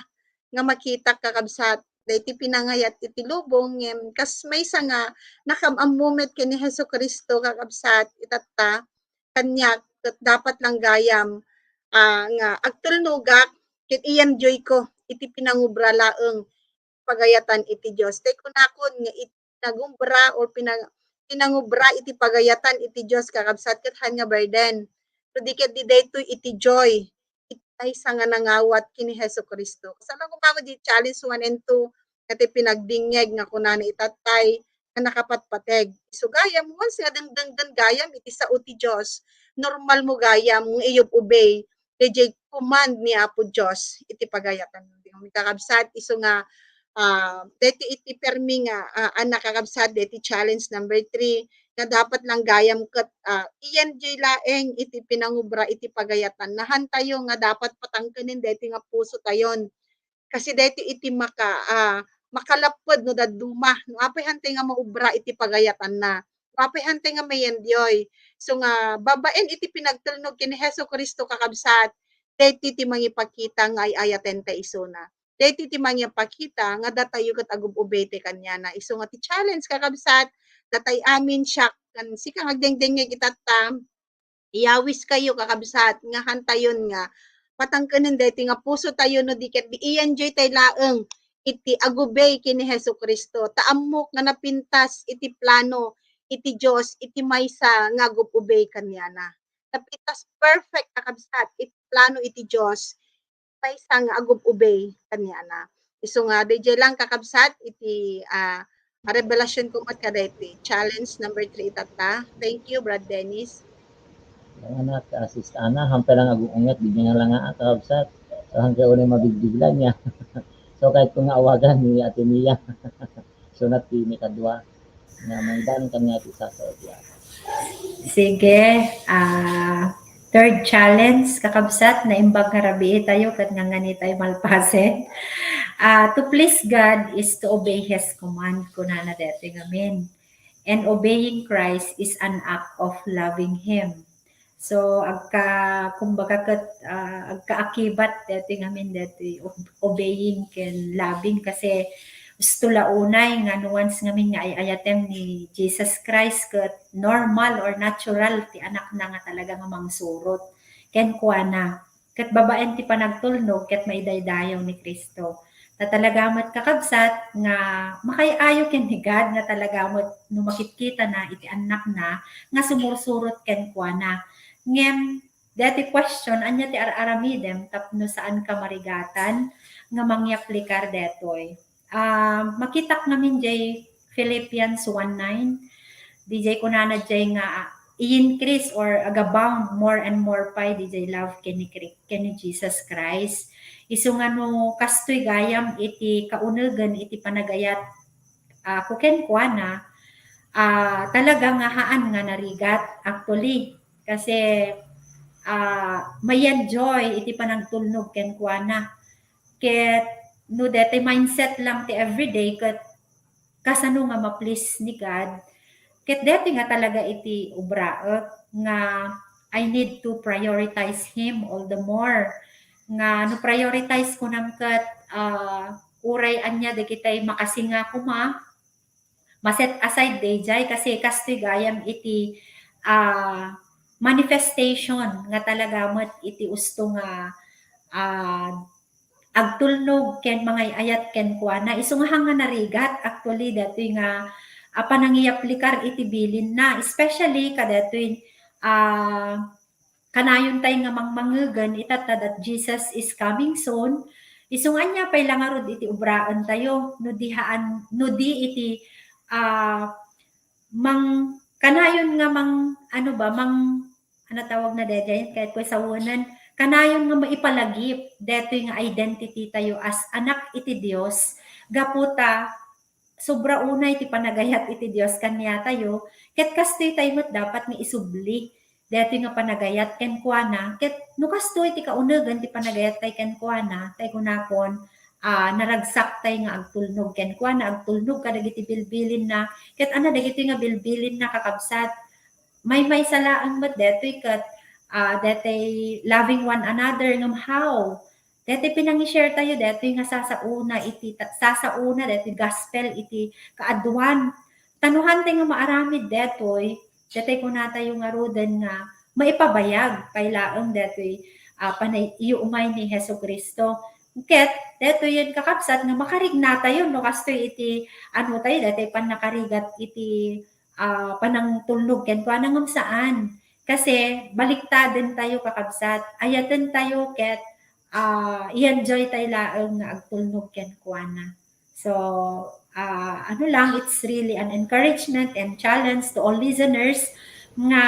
nga makita kakabsat deti pinangayat iti lubong ngem kas maysa nga nakamamumet ken ni Hesukristo kakabsat itatta kanya ket dapat lang gayam nga agtulnogak ket i-enjoy ko iti pinangubra laeng pagayatan iti Dios. Tay kunakon nga nagumbra or pinangubra iti pagayatan iti Dios kakabsat ket han nga burden. So di ket di daytoy iti joy. Iti sa nga nangawat kini Hesukristo. Kasama ko pa di challenge 1 and 2 ket pinagdingeg nga kunana itatay nga nakapatpateg. So gayam once nga dengdeng gayam iti sao ti Dios. Normal mo gayam nga iyop obey kay command ni Apo Dios iti pagayatan. Kakabsat isu nga deti iti permi nga anak kakabsat deti challenge number 3 nga dapat lang gayam ket i-enjoy laeng iti pinangubra iti pagayatan nahan tayo nga dapat patangkenin deti nga puso tayon kasi deti iti makalapod no daduma no apay hantay nga maubra iti pagayatan na apay hantay nga mayenjoy so nga babaen iti pinagtulnog ken Hesukristo kakabsat deti ti mangipakita nga ay ayaten ta isuna. Deti ti mangipakita nga datayo ket agububete kanya na isu nga ti challenge kakabsat datay amin siya kan sika agdengdengeg itatta iyawis kayo kakabsat nga hantayon nga patangkenin deti nga puso tayo no diket di i-enjoy tay laeng iti agubay kini Hesukristo taamok nga napintas iti plano iti Dios iti maysa nga agububay kanya na. Napintas perfect kakabsat iti plano iti Dios maysa nga agububay kanya na. Isu nga DJ lang kakabsat iti revelasyon ko mat kadeti. Challenge number 3 itata. Thank you, Brad Dennis. ang anak, Sis Ana, hampir lang agungungat, bigyan nga lang nga kakabsat. So hanggang unay mabigdiglan niya. So kahit kung awagan ni Ate Mia, sunat ti ni kadwa nga mangdan kanya ti sasaot ya. Sige, third challenge kakabsat na imbag nga rabi tayo kat nga ngani tayo malpasen. To please God is to obey His command kunana deti ngamin. And obeying Christ is an act of loving Him. So kumbaga kat agkaakibat deti ngamin deti obeying ken loving kasi gusto launay nga nuance ngamin nga ay ayatem ni Jesus Christ ket normal or natural ti anak na nga talaga nga mangsurot ken kuana ket babaen ti panagtulnog ket maidaydayaw ni Kristo ta talaga met kakabsat nga makayayo ken ni God nga talaga met no makikita na iti anak na nga sumursurot ken kuana ngem dati question anya ti aramidem tapno saan ka marigatan nga mangyaplikar detoy. Makitak namin jay Philippians 1:9. DJ kunana jay nga i-increase or agabound more and more pa DJ love kini Jesus Christ. Isu nga no kastoy gayam iti kaunegan iti panagayat kuken kuana talaga nga haan nga narigat actually kasi may enjoy iti panagtulnog ken kuana ket no dete mindset lang ti everyday ket kasano nga ma-please ni God ket dete nga talaga iti ubraet nga I need to prioritize him all the more nga no prioritize ko nam ket uray anya dagitay makasinga kuma maset aside dayjay kasi kastoy gayam iti manifestation nga talaga met iti usto nga agtulnog ken mga ayat ken kuana isu nga hanga narigat actually datoy nga panangiaplikar iti bilin na especially kadatoy kanayon tay nga mangmangegan itata that Jesus is coming soon isungan niya pay langarod iti ubraan tayo no di iti mang kanayon nga mang ano tawag na deday kahit ko sawunan kanayon nga maipalagip detoy nga identity tayo as anak iti Dios gaputa sobra unay iti panagayat iti Dios kaniya tayo ket kastoy tayo met dapat nga isubli detoy nga panagayat ken kuana ket no kastoy ti kaunegan ti panagayat tay ken kuana tay kunakon naragsak tay nga agtulnog ken kuana agtulnog kadagiti bilbilin na ket dagiti nga bilbilin na kakabsat may salaan met detoy ket detoy loving one another ngam how detoy pinangi-share tayo detoy nga sasauna detoy gospel iti kaadwan tanuhan tay nga maaramid detoy kuna tayo nga roden nga maipabayag paylaeng detoy panay iumay ni Hesukristo ket detoy yen kakabsat nga makarigna tayo no kastoy iti tayo detoy panakarigat iti panang tulnog ken kuana ngam saan kasi baliktaden tayo kakabsat ayaten tayo ket i-enjoy tayo laeng nga agtulnog ken kuana so it's really an encouragement and challenge to all listeners nga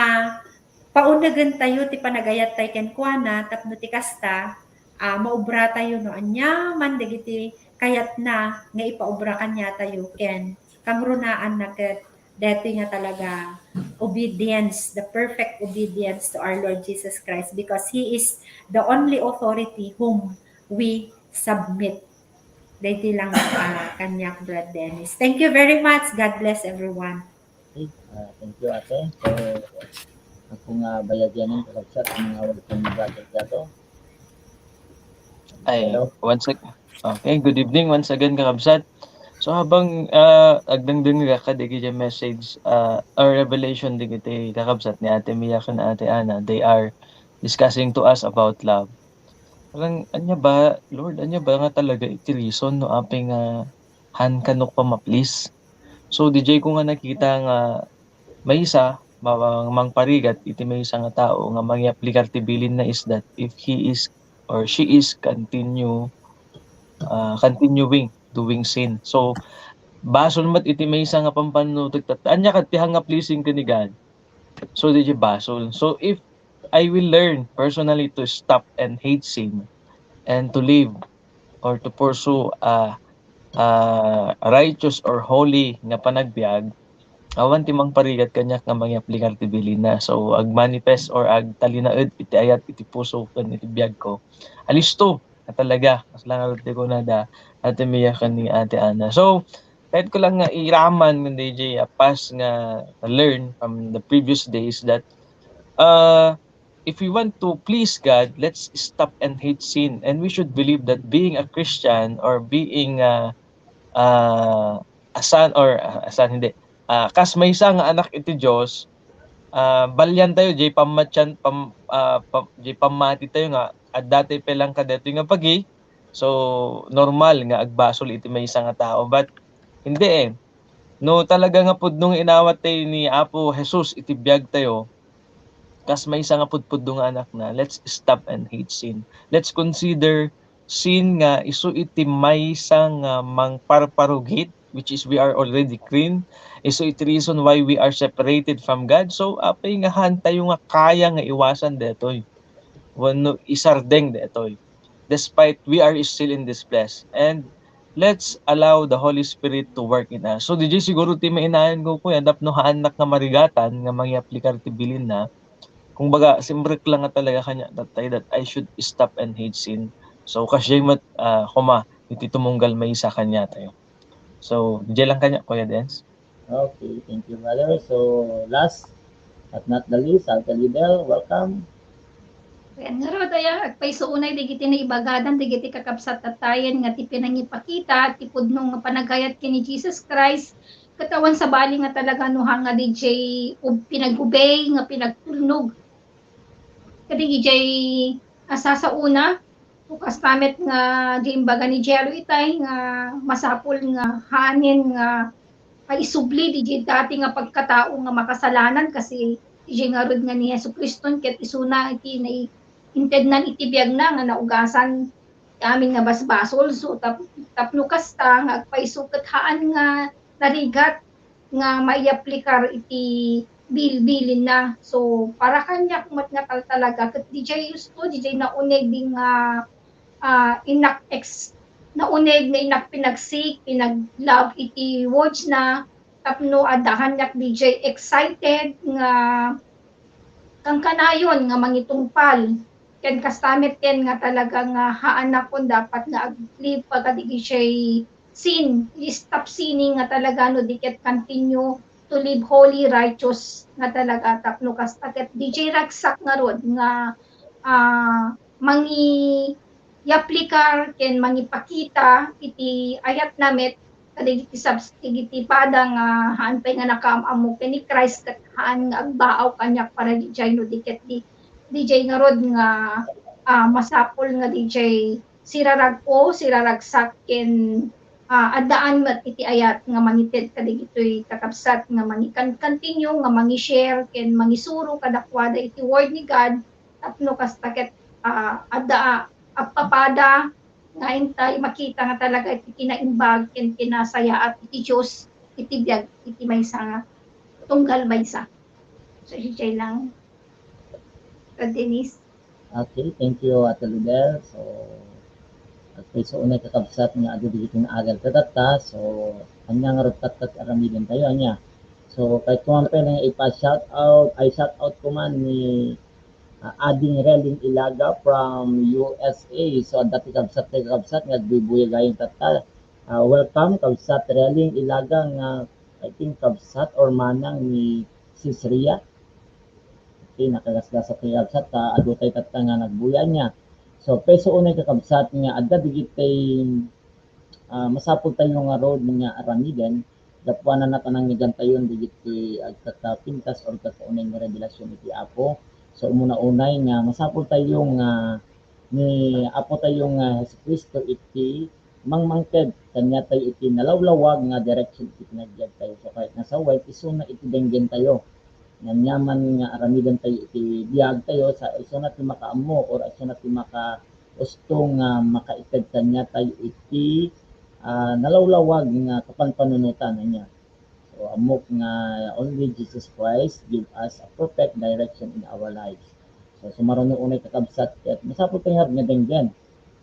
paunegan tayo ti panagayat tayo ken kuana tapno ti kasta maubra tayo no anya man dagiti kayat na nga ipaubra kanya tayo ken kangrunaan na ket detoy nga talaga obedience, the perfect obedience to our Lord Jesus Christ because He is the only authority whom we submit. Dito lang kanyak Brad Dennis. Thank you very much. God bless everyone. Okay. Thank you ate. So ako nga bayagyanin kakabsat mga wag kong bagay dato. Okay, good evening once again kakabsat. So habang agdangdang ka digi message or revelation digiti kakabsat ni Ate Mia kan Ate Ana, they are discussing to us about love. Parang anya ba Lord, anya ba nga talaga iti reason no aping han kanok pa ma-please. So DJ ko nga nakita nga may isa mangparigat iti may isa nga tao nga mangiaplikar ti bilin na is that if he is or she is continuing doing sin. So, basol mat iti may isa nga pampanutag anya kat ti hanga pleasing ka ni God. So, di basol. So, if I will learn personally to stop and hate sin and to live or to pursue righteous or holy nga panagbiag, awan ti mangparigat kanya nga mangiaplikar ti bilin na. So, ag-manifest or ag-talinaed iti ayat iti puso ken iti biag ko. Alisto na talaga. Mas lang ko na Ate Mia ni Ate Ana. So, kahit ko lang nga iraman ng DJ pas nga learn from the previous days that if we want to please God, let's stop and hate sin. And we should believe that being a Christian or being a son or kas may isa nga anak iti Dios, balyan tayo jay pamati tayo nga at dati pa lang kadeto nga pagi. So, normal nga agbasol iti may isa nga tao. But, hindi No, talaga nga pud nung inawat tayo ni Apo Jesus iti biag tayo, kas may isa nga pudpud nga anak na, let's stop and hate sin. Let's consider sin nga isu iti may isa nga mangparparugit which is we are already clean. So it reason why we are separated from God. So apay nga tayo nga kaya nga iwasan detoy. Wano isardeng detoy. Despite we are still in this place. And let's allow the Holy Spirit to work in us. So DJ siguro ti mainahan ko kuya dap no haanak nga marigatan nga mangyaplikar ti bilin na. Kung baga simrek lang nga talaga kanya that I should stop and hate sin. So kasi kuma iti tumunggal may isa kanya tayo. So DJ lang kanya kuya Dens. Okay, thank you, brother. So, last but not the least, Alta Lidel, welcome. Ayan nga ro, daya, agpay unay, digiti na ibagadan, digiti kakabsat tatayan, nga ti pinangipakita, ti pudnong nga panagayat kini Jesus Christ, katawan sa bali nga talaga nuhang nga DJ, pinagubay, nga pinagtulnog. Kadi DJ, asa sa una, bukas tamet nga di imbaga ni Jero itay, nga masapol nga hanin nga paisubli, DJ dati nga pagkatao nga makasalanan, kasi DJ nga rod nga ni Yesu Kriston, ket isuna iti na intednan itibiyag na nga naugasan amin nga basbasol so tapno kasta nga agpaisukat haan nga narigat nga maiaplikar iti bilbilin na so para kanya kumat nga talaga ket DJ gusto DJ na uneg ding inak ex na uneg na inak pinagsik pinag-love iti words na tapno adahan yak DJ excited nga kang kanayon nga mangitungpal ken kastamet ken nga talaga nga haanak kon dapat nga aglive pagkadigi siya sin stop sinning nga talaga no diket continue to live holy righteous nga talaga tapno kastaket DJ ragsak nga rod nga mangi yaplikar ken mangipakita iti ayat namet kadagiti substigiti pada nga haan pay nga nakaamamo ken ni Christ ket haan nga agbaaw kanyak para DJ no diket di DJ nga rod nga masapol nga DJ siraragsak ken addaan mat iti ayat nga mangited kadigitoy kakabsat nga mangikan continue nga mangi-share ken mangisuro kadakwada iti word ni God tapno kastaket adda appapada nga intay makita nga talaga iti kinaimbag ken kinasaya at iti Dios iti biag iti maysa nga tunggal maysa so DJ lang Denise. Okay, thank you, Ate Lidel. So, at so unay kakabsat nga ado digiti na agal katata. So, kanya nga rutat aramidin tayo niya. So, kahit kumampe na ipa-shout out ko man ni Ading Reling Ilaga from USA. So, dati kabsat nga bibuya gayong tata. Welcome, kabsat Reling Ilaga nga I think kabsat or manang ni Sis Ria. Okay, nakagasgas sa kabsat ado tay tata nga nagbuya niya. So peso unay kakabsat nga adda digitay masapol tayo nga road nga aramiden dapuanan na tanang nigantayon digiti agkata pintas or kataunay nga revelasyon iti Apo. So umuna-unay nga masapol tayo nga ni Apo tayo nga Jesucristo iti mangmangked kanya tayo iti nalawlawag nga direction iti pinagdiag tayo. So kahit nasa white isuna iti denggen tayo nanyaman nga aramidan tayo iti biag tayo sa iso na ti makaammo or iso na ti usto nga makaitad kanya tayo iti nalawlawag nga kapanpanunutan niya. So amok nga only Jesus Christ give us a perfect direction in our lives. So sumaron unay kakabsat ket masapol tayo nga denggen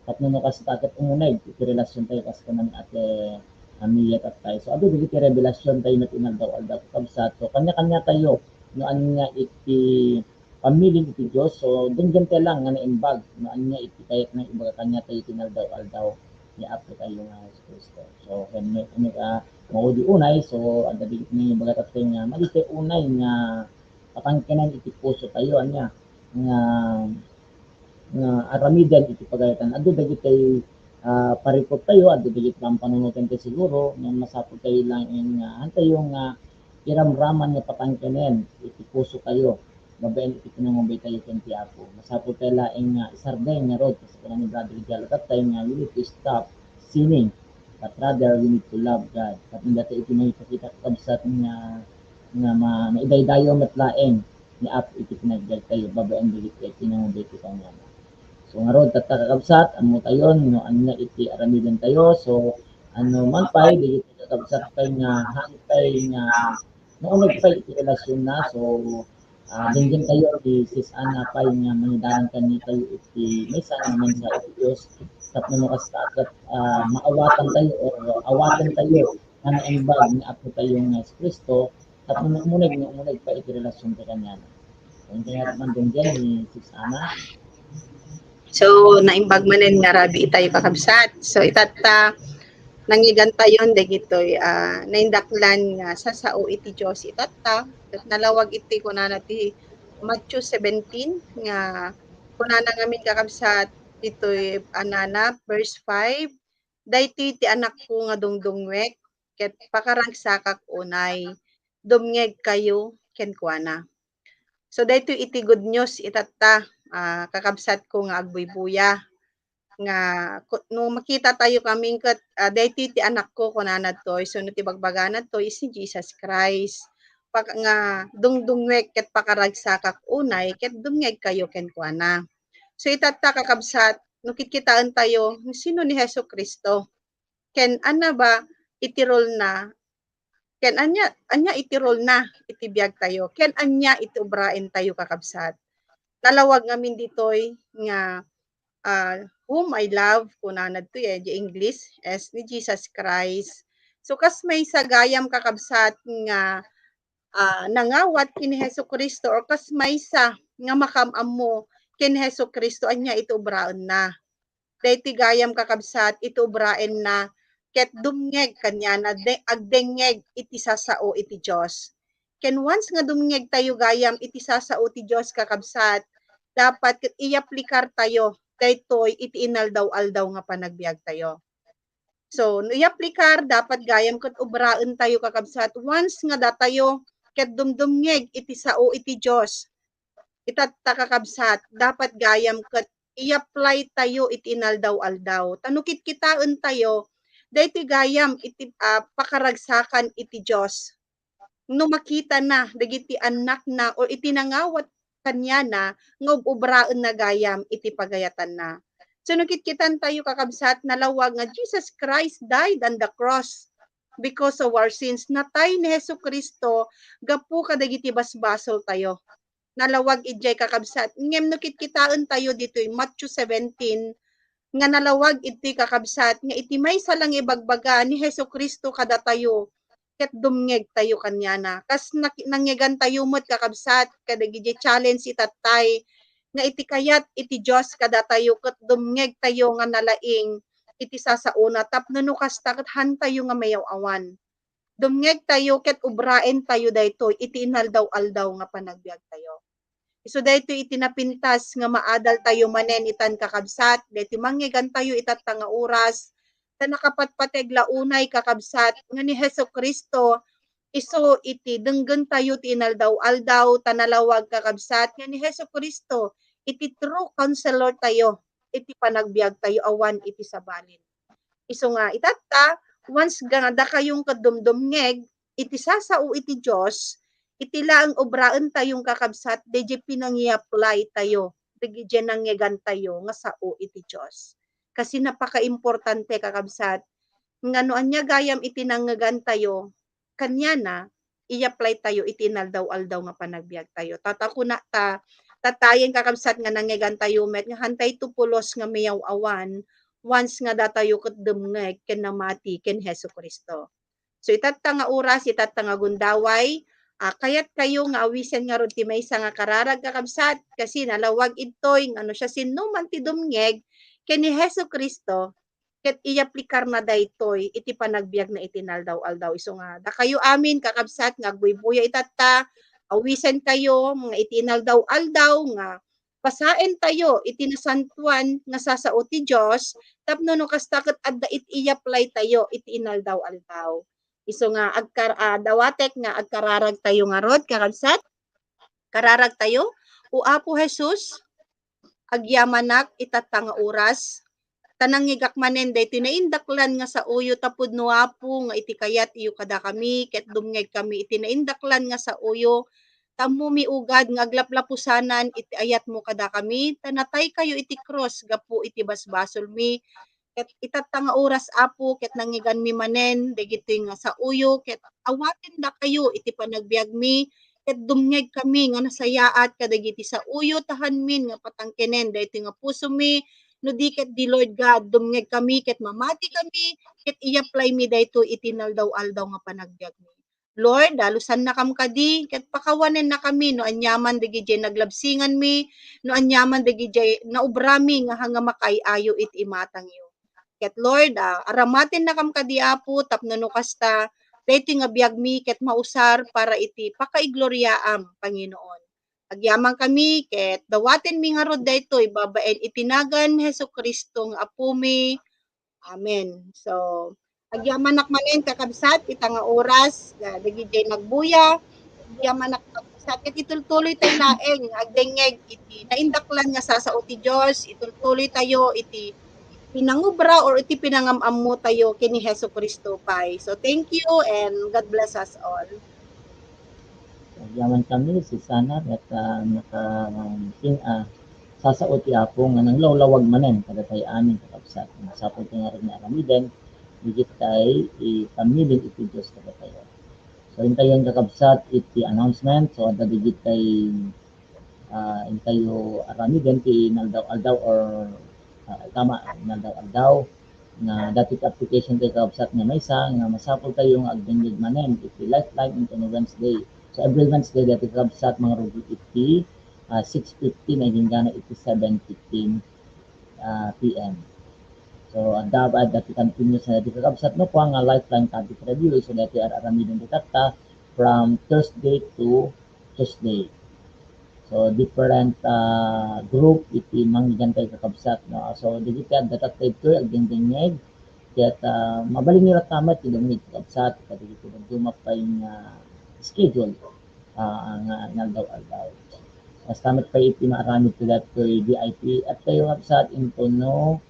at nuno kas taket umunay iti relasyon tayo kas kanan ate amiyat at tayo. So ado digiti revelasyon tayo na tinagdaw-aldaw kakabsat. So kanya-kanya tayo noan nga iti pamiling iti Diyos. So denggen tayo lang nga naimbag noan nga iti kayat na ibaga kanya tayo tinagdaw-aldaw ni Apo tayo nga Kristo. So when ka maudi unay so ada digit ni baga tayo nga malite unay nga patangkenan iti puso tayo anya nga aramidan iti pagayatan adu dagit tayo parikot tayo adu dagit lang panunutan tayo siguro nga masapol tayo lang nga antayo nga iramraman nga patangkenen iti puso tayo mabayan iti pinangubay tayo kenti Apo masapol tayo laing nga isarday nga road kasi kung ni Brother Gal at tayo nga we need to stop sinning but rather we need to love God at hindi tayo iti makikita kabsat nga maidaydayo matlaeng ni Apo iti pinagdag tayo babayan digit iti pinangubay iti kanya so nga road tatakakabsat amo tayon no anya iti aramidan tayo so man pay di kakabsat kay nga hantay nga naunag pay iti relasyon na so dingding kayo di sis Ana pay nga mangidanan kani kayo iti may sa naman sa iti Dios tapno no kastakat maawatan tayo or awatan tayo nga naimbag ni apo tayo nga Kristo tapno no umunag pa iti relasyon ka kanya. Ang kaya man dingding ni sis Ana. So, naimbag manen nga rabi itayo kakabsat. So, itata, nangigan tayon, dagitoy, naindaklan nga sa sao iti Diyos itata, at nalawag iti kunana ti Matthew 17, nga kunana ngamin kakabsat, ito'y anana, verse 5, daytoy ti anak ko nga dungdungwek, ket pakaragsakak unay, dumngeg kayo, kenkwana. So, daytoy iti good news itata, kakabsat ko nga agbuybuya nga no makita tayo kaming kat daytoy ti anak ko kunana toy so no ti bagbagana toy si Jesus Christ nga dungdungwek ket pakaragsakak unay ket dumngeg kayo kenkwana. So itata kakabsat no kitkitaan tayo sino ni Hesus Kristo ken ana ba itirol na ken anya itirol na itibiyag tayo ken anya itubraen tayo kakabsat. Nalawag ngamin ditoy nga whom I love, kunanad to di English, as ni Jesus Christ. So, kas may sagayam kakabsat nga nangawat kini Hesus Kristo or kas may sa nga makamam mo kini Hesus Kristo, anya itubraon na. Dahiti gayam kakabsat, itubraen na ket dumngeg kanya na agdengeg iti sasao iti Diyos. Ken once nga dumngeg tayo gayam iti sasao iti Diyos kakabsat, dapat iaplikar tayo daytoy iti inaldaw-aldaw nga panagbiag tayo. So, no iaplikar dapat gayam ket ubraen tayo kakabsat once nga datayo ket dumdumngeg iti sao iti Dios. Itatta kakabsat dapat gayam ket i-apply tayo iti inaldaw-aldaw. Tanukit kitaen tayo daytoy gayam iti pakaragsakan iti Dios. No makita na dagiti anak na or iti nangawat kanya na nga ubraen na gayam iti pagayatan na. So nakitkitan tayo kakabsat nalawag nga Jesus Christ died on the cross because of our sins. Natay ni Hesus Kristo gapu kadagiti basbasol tayo. Nalawag ijay kakabsat. Ngem nakitkitaan tayo dito Matthew 17 nga nalawag iti kakabsat nga iti maysa lang ibagbaga ni Hesus Kristo kada tayo ket dumngeg tayo kanya na. Kas nangyegan tayo mo't kakabsat, kadagiti challenge itatay, nga iti kayat iti Diyos kada tayo ket dumngeg tayo nga nalaing iti sasauna tapno no kasta ket han tayo nga mayaw awan. Dumngeg tayo ket ubraen tayo daytoy iti inaldaw-aldaw nga panagbiag tayo. So daytoy iti napintas nga maadal tayo manen itan kakabsat, daytoy mangyegan tayo itat nga oras, ta nakapatpateg launay kakabsat nga ni Hesus Kristo iso iti denggen tayo ti inaldaw-aldaw tanalawag kakabsat nga ni Hesus Kristo iti true counselor tayo iti panagbiag tayo awan iti sabalin. Iso nga itata once ganda kayong kadumdumngeg iti sasao iti Dios iti laang obraen tayong kakabsat deje pinangi-apply tayo deje nangyegan tayo nga sao iti Dios. Kasi napaka-importante kakabsat nga no anya gayam iti nangyagan tayo kanya na i-apply tayo iti inaldaw-aldaw nga panagbiag tayo. Tatako na tatayen kakabsat nga nangyagan tayo met nga hantay tupulos nga mayaw awan once nga datayo ket dumngeg ken namati ken Hesus Kristo. So itatta nga oras itatta nga gundaway kayat kayo nga awisen nga rod ti maysa nga kararag kakabsat kasi nalawag idtoy nga no siya sinuman ti dumngeg ken ni Hesus Kristo ket iaplikar na daytoy iti panagbiag na itinaldaw-aldaw. Iso nga da kayo amin kakabsat nga agbuybuya itatta awisen kayo mga itinaldaw-aldaw nga pasaen tayo iti nasantuan nga sasao ti Dios tapno no kasta ket adda i-apply tayo iti inaldaw-aldaw. Iso nga dawatek nga agkararag tayo nga rod kakabsat kararag tayo o Apo Jesus agyamanak itatta nga oras tananggigak manen daytoy naindaklan nga sa uyo tapud no Apo nga iti kayat iyo kada kami ket dumngeg kami iti naindaklan nga sa uyo tammo miugad nga aglaplapusanan iti ayat mo kada kami tanatay kayo iti cross gapu iti basbasol mi ket itatang nga oras Apo ket nangigan mi manen dagiti nga sa uyo ket awaten da kayo iti panagbiag mi ket dumngeg kami nga nasayaat kadagiti sa uyo tahan min nga patangkenen daytoy nga puso mi no di ket di Lord God dumngeg kami ket mamati kami ket i-apply mi daytoy iti naldaw-aldaw nga panagbiag mi. Lord, dalusan na kam kadi ket pakawanen na kami no anyaman dagiti naglabsingan mi no anyaman dagiti naubrami nga hanga makay-ayo iti imatang yu. Ket Lord, aramaten na kam kadi Apo tapno no kasta daytoy nga biag mi ket mausar para iti pakaigloriaam Panginoon. Agyaman kami ket dawaten mi nga rod daytoy babaen itinagan Hesukristo nga Apo mi. Amen. So agyaman manen kakabsat ita nga oras dagiti nagbuya agyaman kakabsat ket itultuloy tayo laeng agdengeg iti naindaklan nga sasao ti Dios itultuloy tayo iti pinangubra or iti pinangamammo tayo kini Hesukristo pay. So thank you and God bless us all. Yaman kami si Sana at sasaot ti Apo nga nang lawlawag manen kada tayo amin kakabsat. Sapol ti nga rin na aramiden, digit tayo itamilin iti Diyos kada tayo. So intayon kakabsat iti announcement, so ada digit tayo intayo aramiden ti naldaw-aldaw or tama naldaw-aldaw na dati application tayo kakabsat nga maysa nga masapol tayo nga agdengeg manen iti Lifeline into Wednesday. So every Wednesday dati kakabsat mga rugi iti 6:15 na hingga iti 7:15 PM. So dapat dati continuous na dati kakabsat no po ang Lifeline topic review so dati aramidon ditatta from Thursday to Tuesday. So different group iti manggigan tayo kakabsat no. So dito data tayo agdengdengeg ket mabaling nila tama ti dengeg kakabsat ket dito dumapay nga schedule nga naldaw-aldaw. Tamat pa iti maaramid ko datoy VIP at tayo kakabsat into no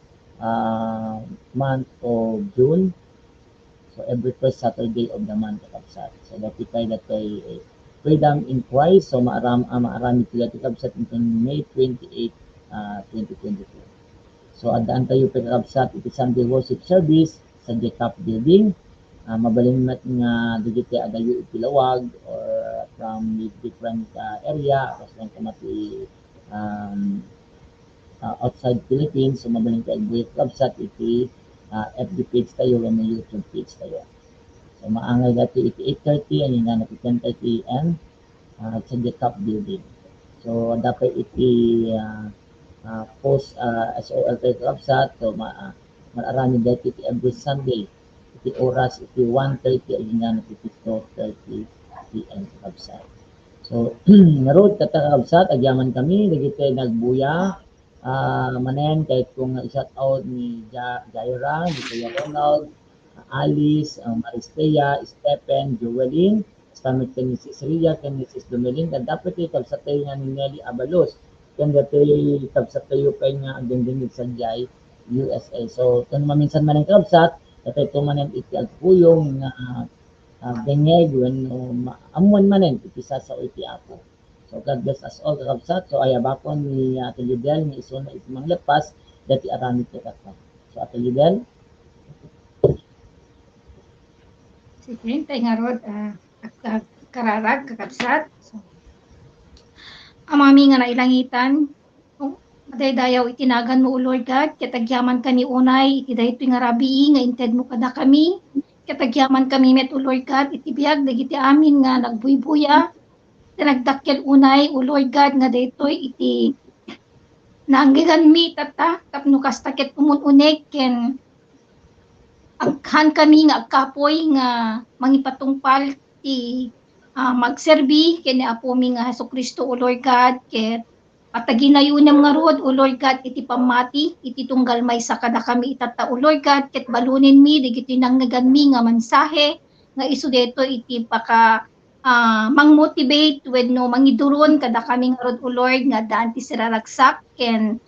month of June. So every first Saturday of the month kakabsat. So dati tayo datoy Freedom in Christ. So maaramid ko dati kakabsat into May 28, 2022. So adaan tayo pa kakabsat iti Sunday worship service sa Jacob Building. Mabaling mat nga digiti adayo iti lawag or from different area kasi kamati outside Philippines. So mabaling tayo buhay kakabsat iti FB page tayo and YouTube page tayo. So maangay dati iti 8:30 and hingga iti 10:30 AM sa Jacob Building. So dapat iti post SOL tayo kakabsat. So mararami dati iti every Sunday iti oras iti 1:30 hingga iti 2:30 PM kakabsat. So narod kakabsat agyaman kami dagiti nagbuya manen kahit kung i-shout out ni Jaira, ni Kuya Ronald, Alice, Maristea, Stephen, Joelyn, samit kay Mrs. Ria, kay Mrs. Domelin, at dapat kakabsat tayo nga ni Nelly Abalos, kaya dati kakabsat tayo kay nga agdengdengig sa Jai, USA. So kung maminsan man ang kakabsat, dati ito manen iti agpuyong nga dengeg when amuan manen iti sasa o iti Apo. So God bless us all kakabsat. So ayabakon ni Ate Lidel ni iso na iti manglepas dati aramid kakabsat. So Ate Lidel. Sige, tayo nga rod kararag kakabsat. So, amami nga nailangitan dayaw itinagan mo, O Lord God, katagyaman ka ni unay, iti daytoy nga rabii, nga inted mo kada kami, katagyaman kami met, O Lord God, itibiyag, dagiti amin nga nagbuybuya, tinagdakkel unay, O Lord God, nga daytoy iti naanggigan mi, tata, tapno kastakit umununeg, ken aghan kami nga agkapoy, nga mangipatungpal, ti magserbi, ken ni Apo mi nga Hesukristo, O Lord God, ket pataginayon nga rod, O Lord God, iti pamati, iti tunggal may sa kada kami itata, O Lord God, ket balunin mi, digiti nangnagan mi nga mensahe, nga iso deto iti paka mang-motivate wenno mangiduron kada kami nga rod, O Lord, nga daan ti siraragsak, ken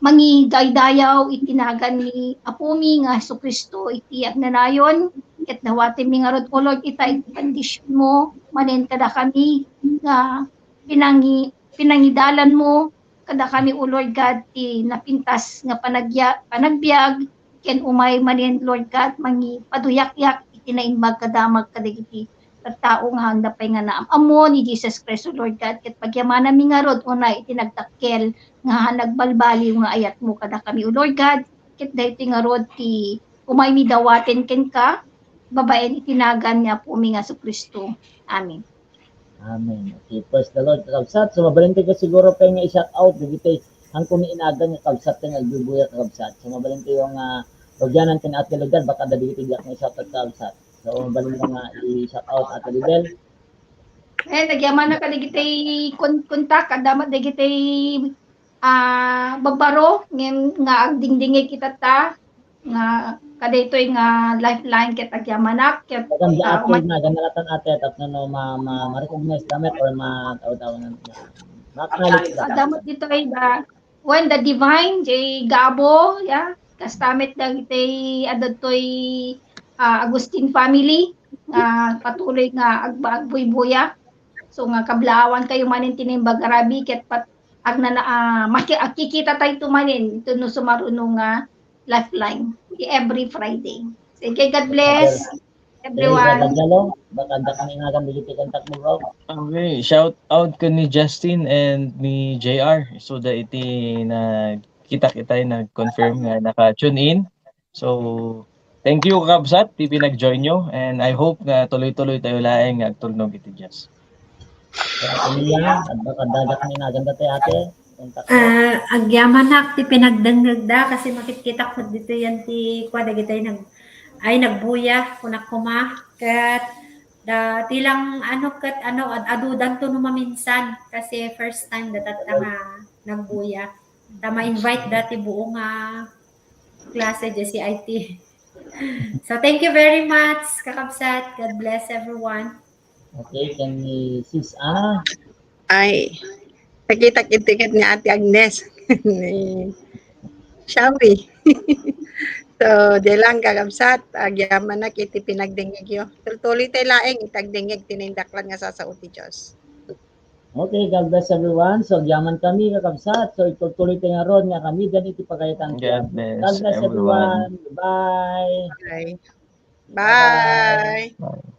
mangidaydayaw itinagan ni Apo mi nga Hesukristo, iti agnanayon, ket dawati mi nga rod, O Lord, ita iti kondisyon mo, manen kada kami, nga pinangidalan mo, kada kami o Lord God ti napintas nga panagbiag ken umay manin Lord God mangi paduyak-yak iti naimbag kadamag kadagiti tao nga handa pay nga naam amo ni Jesus Christ o Lord God ket pagyamana mi nga rod unay iti nagtakkel nga nagbalbaliw nga ayat mo kada kami o Lord God ket daytoy nga rod ti umay mi dawaten ken ka babaen itinagan niya po mi nga Jesu Kristo. Amen. Amen. Okay, praise the Lord, kakabsat. So, mabalinte ka siguro pa nga i-shout out. Dito ang kumiinagan nga kabsat nga nagbubuya kakabsat. So, mabalinte yung rogyanan tin Ate Lidel, baka dali itiyak nga i-shout out kakabsat. So, mabalinte nga i-shout out Ate Lidel. Nagyaman na ka digitay kontak, adamat digitay bagbaro, nga agdingdingay kita ta, nga kadaytoy nga lifeline ket agyamanak ket Pagam di ate na, ganalatan ate, tapos no, ma-recognize damit or ma-tao-tao na. Ma-acknowledge ka. Adamot dito ay when the divine jay Gabo kastamit dagitay adtoy Agustin family nga patuloy nga agbuy-buya so nga kablawan kayo manin tinimbag arabi ket makikita tayo tumanin ito no sumaruno nga lifeline every Friday. Sige, God bless everyone. Baka da kami nga ganda dito kontak mo bro. Okay, shout out ko ni Justin and ni JR. So da iti na kita-kita nag-confirm nga naka-tune in. So thank you kakabsat ti pinag-join nyo and I hope na tuloy-tuloy tayo laeng agtulnog iti Diyos. Kaya at baka dadak kami nga ganda tayo ate. Agyaman na ti pinagdangag da kasi makikita ko dito yan ti kwa dagitay nagbuya kunak kuma ket tilang adudan to no maminsan kasi first time datat nga nagbuya ta ma-invite dati buong klase si IT. So thank you very much kakabsat. God bless everyone. Okay, can ni Sis Ana? Ay, nakita-kitikat ni Ate Agnes ni Shawi. So, di lang kakabsat, agyaman na kiti pinagdingig yo. Tuloy tayo laeng itagdingig tinindaklan nga sasauti Diyos. Okay, God bless everyone. So, yaman kami kakabsat. So, itutuloy tayo nga ron nga kami ganito pagkaitan. God bless, God bless everyone. Bye. Bye. Bye. Bye.